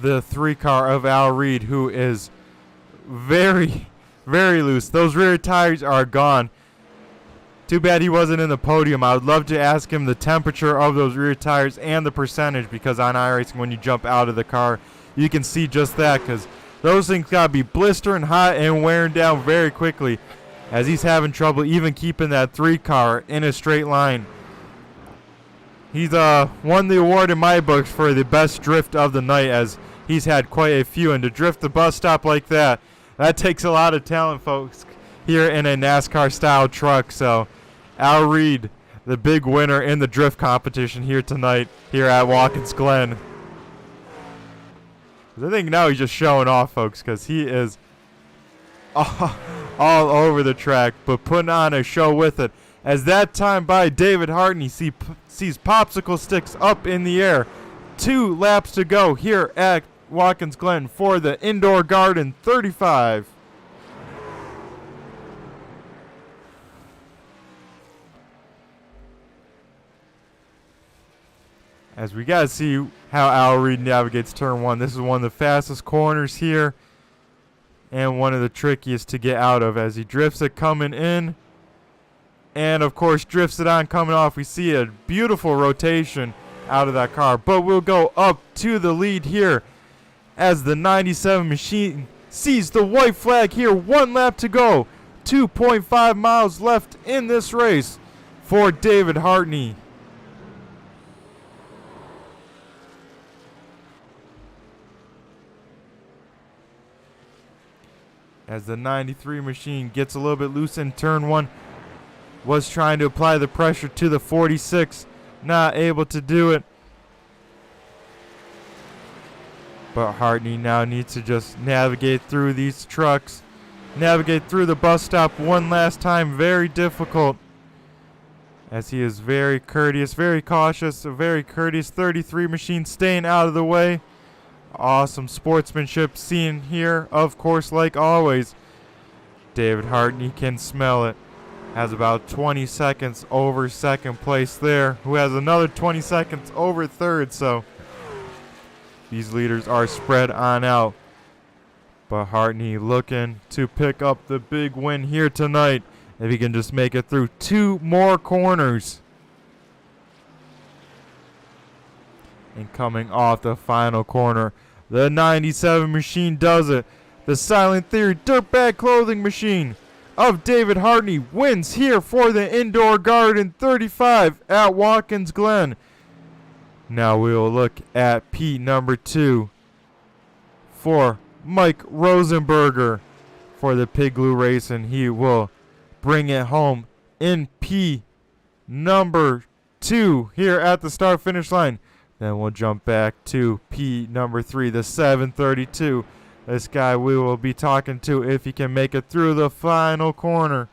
the 3-car of Al Reed, who is very, very loose. Those rear tires are gone. Too bad he wasn't in the podium. I would love to ask him the temperature of those rear tires and the percentage, because on iRacing, when you jump out of the car, you can see just that, because those things got to be blistering hot and wearing down very quickly, as he's having trouble even keeping that 3-car in a straight line. He's won the award in my books for the best drift of the night, as he's had quite a few. And to drift the bus stop like that, that takes a lot of talent, folks, here in a NASCAR-style truck. So Al Reed, the big winner in the drift competition here tonight here at Watkins Glen. I think now he's just showing off, folks, because he is all over the track, but putting on a show with it. As that time by David Hartney sees popsicle sticks up in the air. 2 laps to go here at Watkins Glen for the Indoor Garden 35. As we got to see how Al Reed navigates turn 1. This is one of the fastest corners here, and one of the trickiest to get out of, as he drifts it coming in, and of course drifts it on coming off. We see a beautiful rotation out of that car, but we'll go up to the lead here as the 97 machine sees the white flag here. 1 lap to go, 2.5 miles left in this race for David Hartney. As the 93 machine gets a little bit loose in turn 1, was trying to apply the pressure to the 46, not able to do it. But Hartney now needs to just navigate through these trucks, navigate through the bus stop one last time. Very difficult, as he is very courteous, very cautious, a very courteous 33 machine staying out of the way. Awesome sportsmanship seen here, of course, like always. David Hartney can smell it. Has about 20 seconds over second place there, who has another 20 seconds over third. So these leaders are spread on out. But Hartney looking to pick up the big win here tonight, if he can just make it through 2 more corners. And coming off the final corner, the 97 machine does it. The Silent Theory Dirtbag Clothing Machine of David Hartney wins here for the Indoor Garden 35 at Watkins Glen. Now we will look at P number 2 for Mike Rosenberger for the Pig Glue race, and he will bring it home in P number 2 here at the start finish line. Then we'll jump back to P number 3, the 732. This guy we will be talking to if he can make it through the final corner.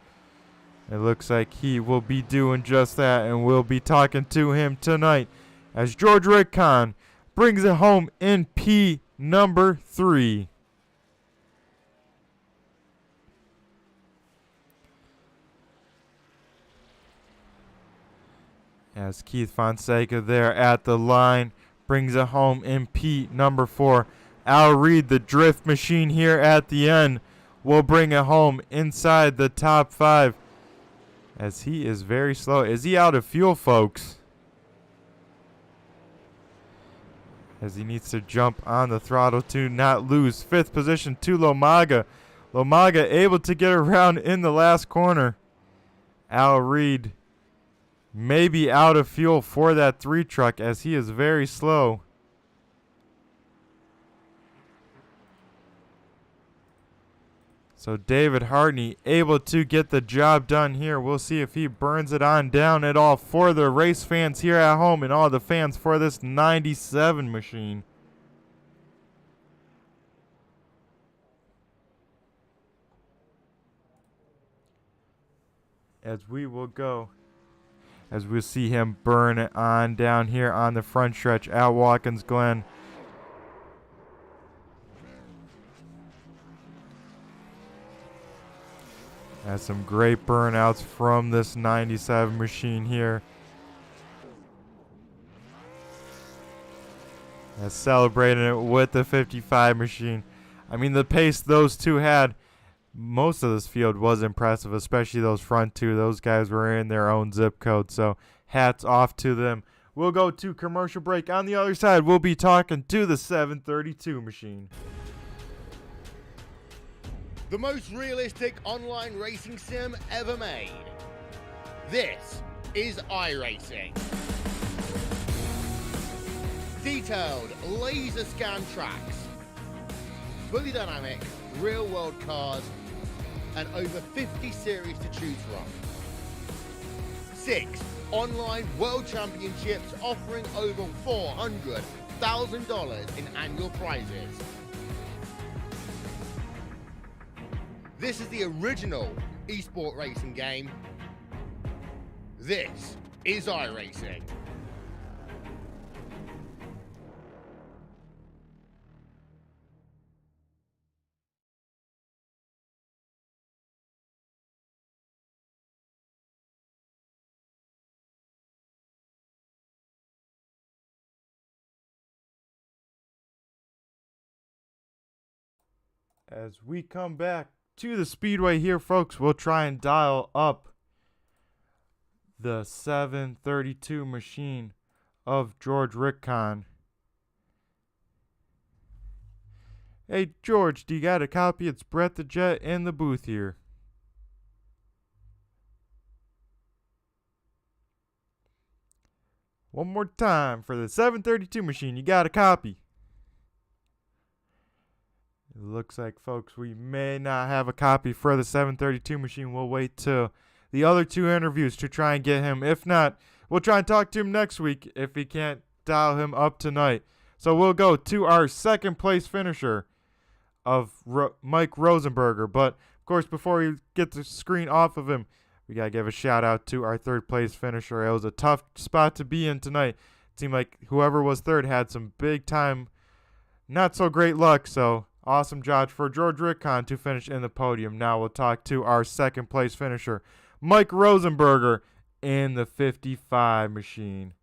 It looks like he will be doing just that, and we'll be talking to him tonight as George Rick Kahn brings it home in P number 3. As Keith Fonseca there at the line brings it home in P number 4. Al Reed, the drift machine here at the end, will bring it home inside the top 5, as he is very slow. Is he out of fuel, folks? As he needs to jump on the throttle to not lose 5th position to Lomaga. Lomaga able to get around in the last corner. Al Reed may be out of fuel for that 3 truck, as he is very slow. So David Hartney able to get the job done here. We'll see if he burns it on down at all for the race fans here at home and all the fans for this 97 machine. As we'll see him burn it on down here on the front stretch at Watkins Glen. Has some great burnouts from this 97 machine here. Has celebrating it with the 55 machine. I mean, the pace those two had, most of this field was impressive, especially those front two. Those guys were in their own zip code, so hats off to them. We'll go to commercial break. On the other side, we'll be talking to the 732 machine. The most realistic online racing sim ever made. This is iRacing. Detailed laser scan tracks, fully dynamic real world cars, and over 50 series to choose from. 6 online world championships offering over $400,000 in annual prizes. This is the original esport racing game. This is iRacing. As we come back to the speedway here, folks, we'll try and dial up the 732 machine of George Rickcon. Hey, George, do you got a copy? It's Brett the Jet in the booth here. One more time for the 732 machine. You got a copy? It looks like, folks, we may not have a copy for the 732 machine. We'll wait till the other 2 interviews to try and get him. If not, we'll try and talk to him next week if we can't dial him up tonight. So we'll go to our second place finisher of Mike Rosenberger. But, of course, before we get the screen off of him, we got to give a shout out to our third place finisher. It was a tough spot to be in tonight. It seemed like whoever was third had some big time, not so great luck. So awesome job for George Rickcon to finish in the podium. Now we'll talk to our second place finisher, Mike Rosenberger, in the 55 machine.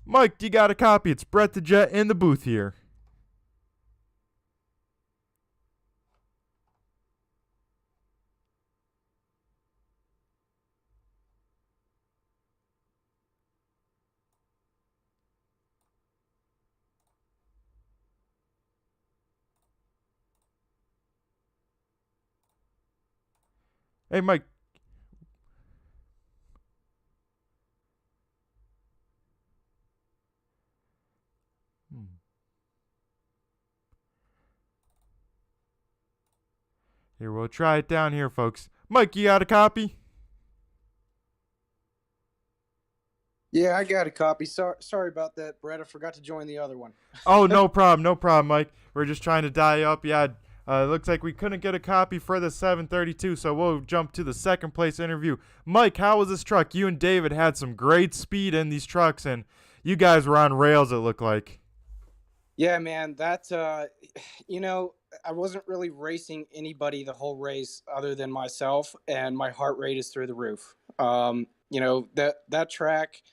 Mike, you got a copy? It's Brett the Jet in the booth here. Hey, Mike. Here, we'll try it down here, folks. Mike, you got a copy? Yeah, I got a copy. Sorry about that, Brett. I forgot to join the other one. Oh, no problem, Mike. We're just trying to die up. Yeah, it looks like we couldn't get a copy for the 732, so we'll jump to the second place interview. Mike, how was this truck? You and David had some great speed in these trucks, and you guys were on rails, it looked like. Yeah, man, that, I wasn't really racing anybody the whole race other than myself, and my heart rate is through the roof. That track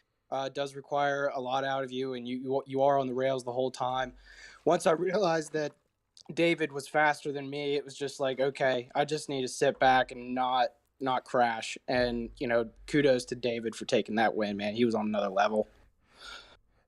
does require a lot out of you, and you are on the rails the whole time. Once I realized that David was faster than me, it was just like, okay, I just need to sit back and not crash. And, kudos to David for taking that win, man. He was on another level.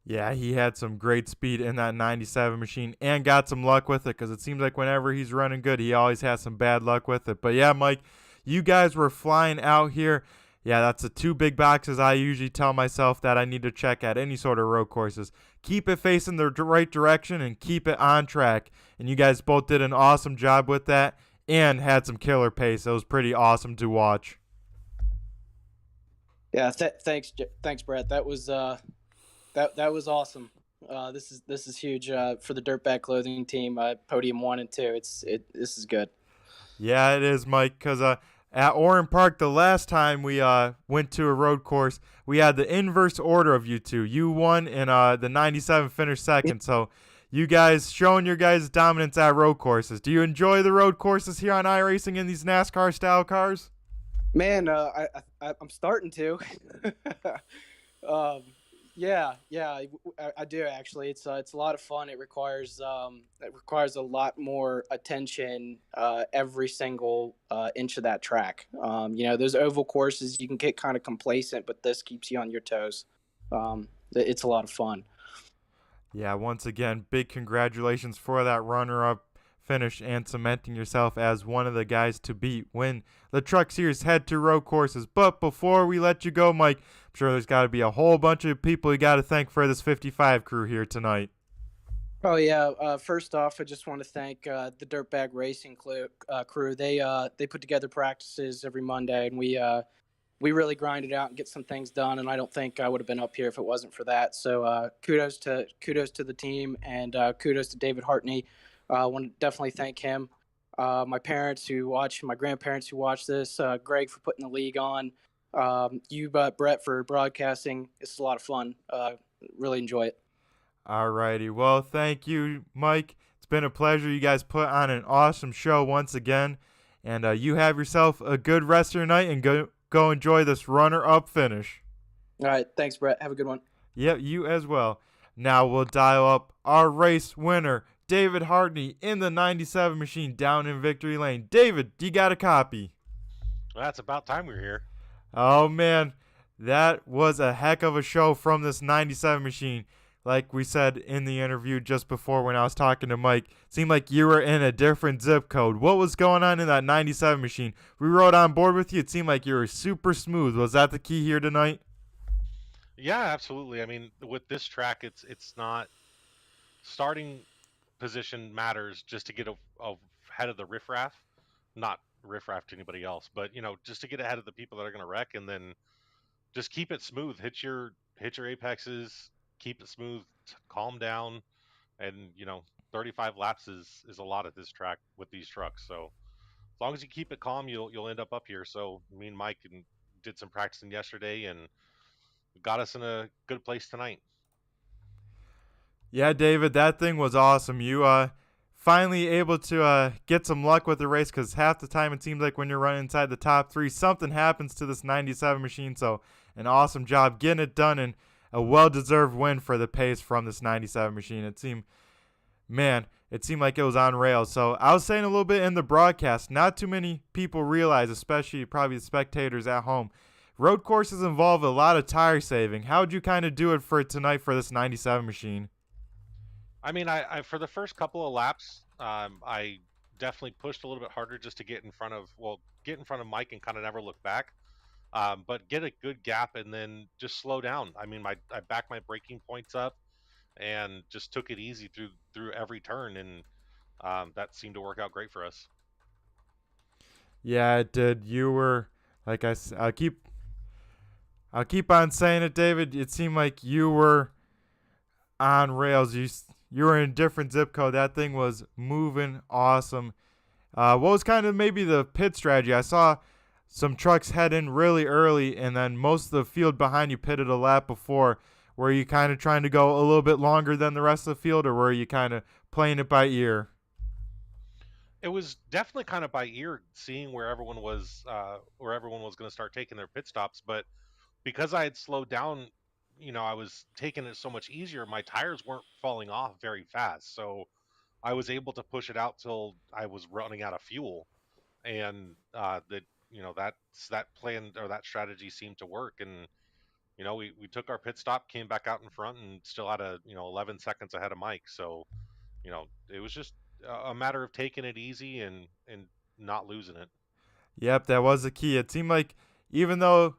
Yeah, he had some great speed in that 97 machine and got some luck with it, because it seems like whenever he's running good, he always has some bad luck with it. But yeah, Mike, you guys were flying out here. Yeah, that's the two big boxes I usually tell myself that I need to check at any sort of road courses. Keep it facing the right direction and keep it on track. And you guys both did an awesome job with that and had some killer pace. It was pretty awesome to watch. Yeah, thanks, Brett. That was that was awesome. This is huge for the Dirtbag Clothing team. Podium 1 and 2. This is good. Yeah, it is, Mike, because at Orem Park, the last time we went to a road course, we had the inverse order of you two. You won and the 97 finished second. So you guys showing your guys' dominance at road courses. Do you enjoy the road courses here on iRacing in these NASCAR style cars? Man, I'm starting to. um, yeah, I do actually. It's a lot of fun. It requires a lot more attention every single inch of that track. Those oval courses you can get kind of complacent, but this keeps you on your toes. It's a lot of fun. Yeah, once again, big congratulations for that runner-up finish and cementing yourself as one of the guys to beat when the Truck Series head to road courses. But before we let you go, Mike, I'm sure there's got to be a whole bunch of people you got to thank for this 55 crew here tonight. Oh yeah. First off, I just want to thank the Dirtbag Racing crew. They put together practices every Monday, and we really grind it out and get some things done. And I don't think I would have been up here if it wasn't for that. So kudos to the team, and kudos to David Hartney. I want to definitely thank him. My parents who watch, my grandparents who watch this, Greg for putting the league on, you, Brett, for broadcasting. It's a lot of fun. Really enjoy it. All righty. Well, thank you, Mike. It's been a pleasure. You guys put on an awesome show once again. And you have yourself a good rest of your night and go enjoy this runner-up finish. All right. Thanks, Brett. Have a good one. Yep, you as well. Now we'll dial up our race winner, David Hartney, in the 97 machine down in Victory Lane. David, you got a copy? Well, that's about time we were here. Oh, man. That was a heck of a show from this 97 machine. Like we said in the interview just before when I was talking to Mike, it seemed like you were in a different zip code. What was going on in that 97 machine? We rode on board with you. It seemed like you were super smooth. Was that the key here tonight? Yeah, absolutely. I mean, with this track, it's not starting position matters just to get ahead of the riffraff, not riffraff to anybody else, but just to get ahead of the people that are going to wreck, and then just keep it smooth. Hit your apexes, keep it smooth, calm down, and 35 laps is a lot at this track with these trucks. So as long as you keep it calm, you'll end up here. So me and Mike did some practicing yesterday and got us in a good place tonight. Yeah, David, that thing was awesome. You finally able to get some luck with the race, because half the time it seems like when you're running inside the top three, something happens to this 97 machine. So an awesome job getting it done, and a well-deserved win for the pace from this 97 machine. It seemed like it was on rails. So I was saying a little bit in the broadcast, not too many people realize, especially probably the spectators at home, road courses involve a lot of tire saving. How would you kind of do it for tonight for this 97 machine? I mean, I for the first couple of laps, I definitely pushed a little bit harder just to get in front of Mike and kind of never look back. But get a good gap and then just slow down. I mean, I backed my braking points up and just took it easy through every turn, and that seemed to work out great for us. Yeah, it did. You were, like I'll keep on saying it, David. It seemed like you were on rails. You were in a different zip code. That thing was moving awesome. What was kind of maybe the pit strategy? I saw some trucks head in really early, and then most of the field behind you pitted a lap before. Were you kind of trying to go a little bit longer than the rest of the field, or were you kind of playing it by ear? It was definitely kind of by ear, seeing where everyone was going to start taking their pit stops. But because I had slowed down, I was taking it so much easier. My tires weren't falling off very fast, so I was able to push it out till I was running out of fuel, and that plan or that strategy seemed to work. And we took our pit stop, came back out in front, and still had 11 seconds ahead of Mike. So it was just a matter of taking it easy and not losing it. Yep, that was the key. It seemed like even though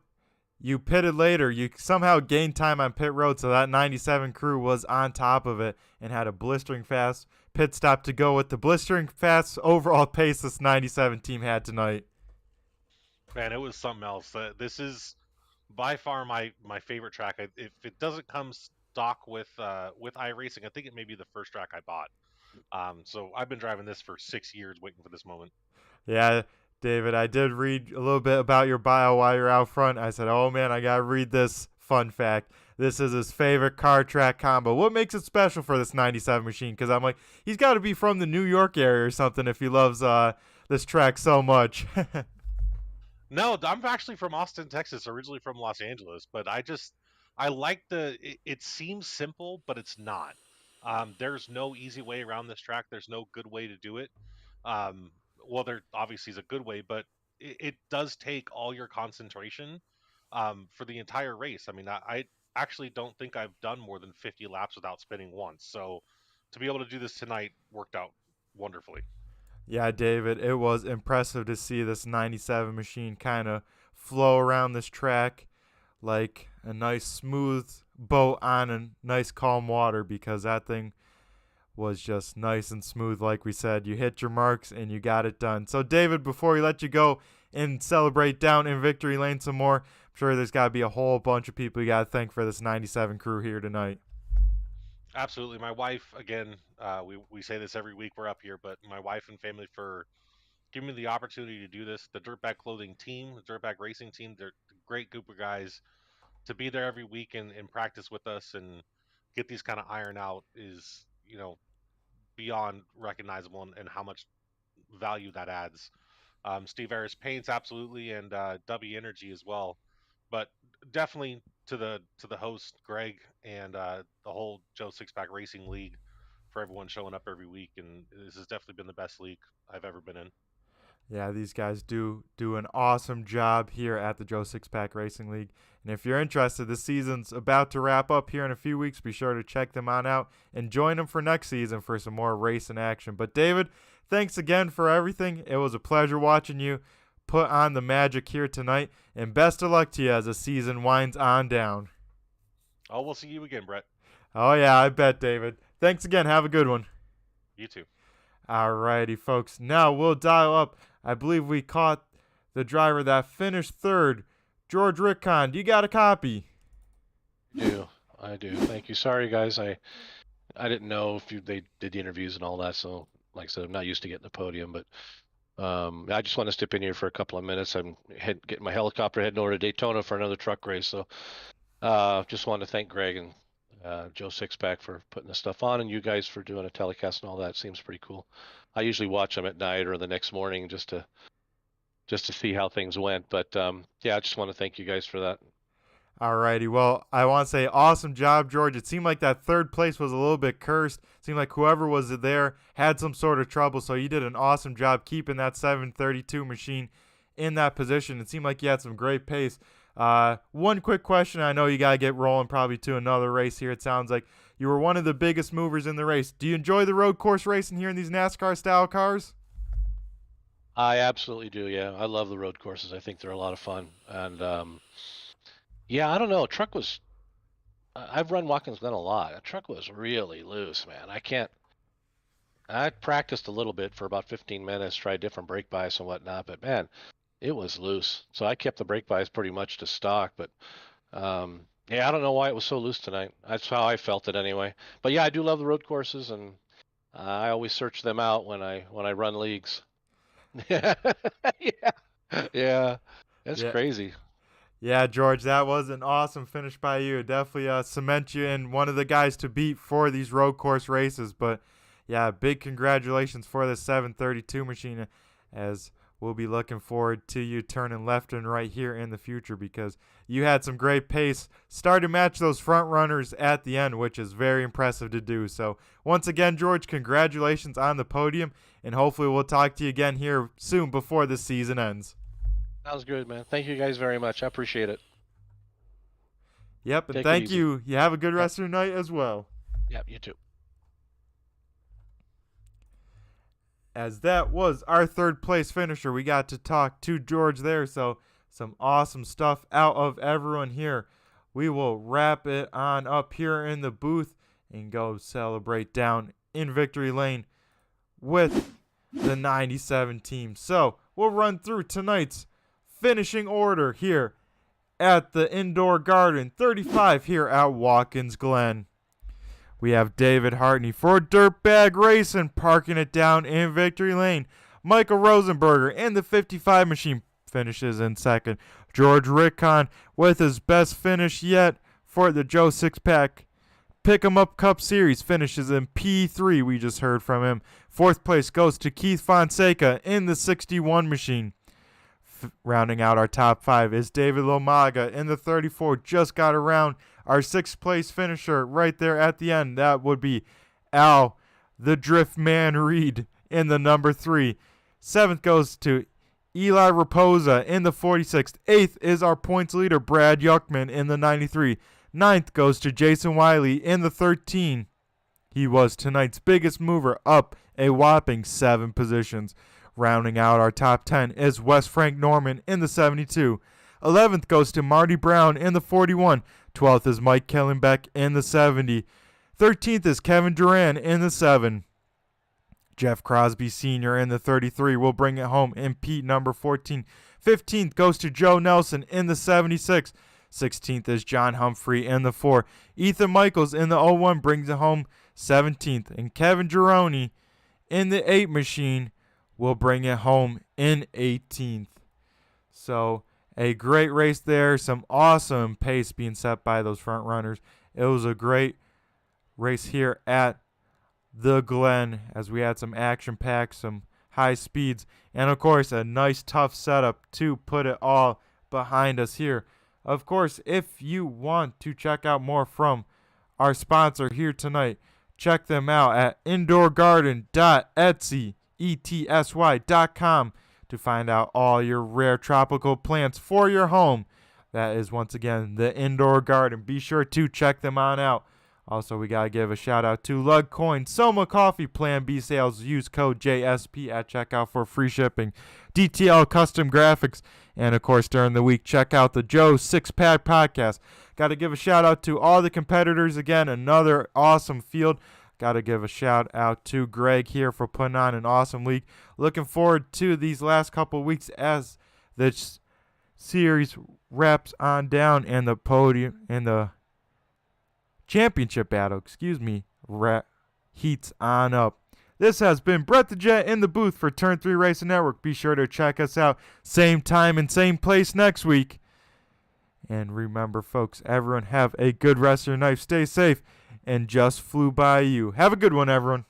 you pitted later. You somehow gained time on pit road, so that 97 crew was on top of it and had a blistering fast pit stop to go with the blistering fast overall pace this 97 team had tonight. Man, it was something else. This is by far my favorite track. If it doesn't come stock with iRacing, I think it may be the first track I bought. So I've been driving this for 6 years, waiting for this moment. Yeah, David, I did read a little bit about your bio while you're out front. I said, oh man, I gotta read this fun fact. This is his favorite car track combo. What makes it special for this 97 machine? Because I'm like, he's got to be from the New York area or something if he loves this track so much. No, I'm actually from Austin, Texas, originally from Los Angeles, but I like it seems simple, but it's not. There's no easy way around this track. There's no good way to do it. Um, well, there obviously is a good way, but it does take all your concentration for the entire race. I mean, I actually don't think I've done more than 50 laps without spinning once. So to be able to do this tonight worked out wonderfully. Yeah, David, it was impressive to see this 97 machine kind of flow around this track like a nice smooth boat on a nice calm water, because that thing was just nice and smooth. Like we said, you hit your marks and you got it done. So David, before we let you go and celebrate down in victory lane some more, I'm sure there's got to be a whole bunch of people you got to thank for this 97 crew here tonight. Absolutely. My wife, again, we say this every week we're up here, but my wife and family for giving me the opportunity to do this. The Dirtbag Clothing team, the Dirtbag Racing team, they're a great group of guys. To be there every week and practice with us and get these kind of iron out is, beyond recognizable, and how much value that adds. Steve Harris Paints, absolutely, and W Energy as well. But definitely to the host Greg and the whole Joe Sixpack Racing League for everyone showing up every week, and this has definitely been the best league I've ever been in. Yeah, these guys do an awesome job here at the Joe Sixpack Racing League. And if you're interested, this season's about to wrap up here in a few weeks. Be sure to check them on out and join them for next season for some more racing action. But David, thanks again for everything. It was a pleasure watching you put on the magic here tonight. And best of luck to you as the season winds on down. Oh, we'll see you again, Brett. Oh, yeah, I bet, David. Thanks again. Have a good one. You too. Alrighty, folks. Now we'll dial up. I believe we caught the driver that finished third, George Rickon. Do you got a copy? I do. Thank you. Sorry, guys. I didn't know if they did the interviews and all that. So, like I said, I'm not used to getting the podium, but I just want to step in here for a couple of minutes. I'm getting my helicopter heading over to Daytona for another truck race. So, just want to thank Greg and Joe Sixpack for putting the stuff on, and you guys for doing a telecast and all that. Seems pretty cool. I usually watch them at night or the next morning just to see how things went. But yeah, I just want to thank you guys for that. Alrighty, well, I want to say awesome job, George. It seemed like that third place was a little bit cursed. It seemed like whoever was there had some sort of trouble, so you did an awesome job keeping that 732 machine in that position. It seemed like you had some great pace. One quick question. I know you got to get rolling probably to another race here. It sounds like you were one of the biggest movers in the race. Do you enjoy the road course racing here in these NASCAR-style cars? I absolutely do, yeah. I love the road courses. I think they're a lot of fun. And, yeah, I don't know. I've run Watkins Glen a lot. A truck was really loose, man. I practiced a little bit for about 15 minutes, tried different brake bias and whatnot, but, man, it was loose. So I kept the brake bias pretty much to stock, but yeah, I don't know why it was so loose tonight. That's how I felt it anyway. But yeah, I do love the road courses, and I always search them out when I run leagues. Yeah, yeah, that's crazy. Yeah, George, that was an awesome finish by you. Definitely cement you in one of the guys to beat for these road course races. But yeah, big congratulations for the 732 machine, as we'll be looking forward to you turning left and right here in the future, because you had some great pace. Started to match those front runners at the end, which is very impressive to do. So once again, George, congratulations on the podium, and hopefully we'll talk to you again here soon before the season ends. Sounds good, man. Thank you guys very much. I appreciate it. Yep, and thank you. You have a good rest of your night as well. Yep, you too. As that was our third place finisher, we got to talk to George there. So Some awesome stuff out of everyone here. We will wrap it on up here in the booth and go celebrate down in Victory Lane with the 97 team. So we'll run through tonight's finishing order here at the Indoor Garden 35 here at Watkins Glen. We have David Hartney for Dirtbag Racing parking it down in Victory Lane. Michael Rosenberger in the 55 machine finishes in second. George Rickon with his best finish yet for the Joe Six-Pack Pick 'em Up Cup Series finishes in P3. We just heard from him. Fourth place goes to Keith Fonseca in the 61 machine. Rounding out our top 5 is David Lomaga in the 34. Just got around our 6th place finisher right there at the end. That would be Al the Drift Man Reed in the number 3. 7th goes to Eli Raposa in the 46th. 8th is our points leader, Brad Yuckman, in the 93. 9th goes to Jason Wiley in the 13. He was tonight's biggest mover, up a whopping 7 positions. Rounding out our top 10 is Wes Frank Norman in the 72. 11th goes to Marty Brown in the 41. 12th is Mike Kellenbeck in the 70. 13th is Kevin Duran in the 7. Jeff Crosby Sr. in the 33 will bring it home in Pete number 14. 15th goes to Joe Nelson in the 76. 16th is John Humphrey in the 4. Ethan Michaels in the 01 brings it home 17th. And Kevin Gironi in the 8 machine will bring it home in 18th. So a great race there. Some awesome pace being set by those front runners. It was a great race here at the Glen as we had some action packed, some high speeds, and of course a nice tough setup to put it all behind us here. Of course, if you want to check out more from our sponsor here tonight, check them out at indoorgarden.etsy.com to find out all your rare tropical plants for your home. That is once again the Indoor Garden. Be sure to check them on out. Also, we got to give a shout out to LugCoin, Soma Coffee, Plan B sales. Use code JSP at checkout for free shipping. DTL Custom Graphics. And, of course, during the week, check out the Joe Six-Pack Podcast. Got to give a shout out to all the competitors. Again, another awesome field. Got to give a shout out to Greg here for putting on an awesome week. Looking forward to these last couple weeks as the series wraps on down and the podium and the championship battle, heats on up. This has been Brett the Jet in the booth for Turn 3 Racing Network. Be sure to check us out same time and same place next week. And remember, folks, everyone have a good rest of your night. Stay safe and just flew by you. Have a good one, everyone.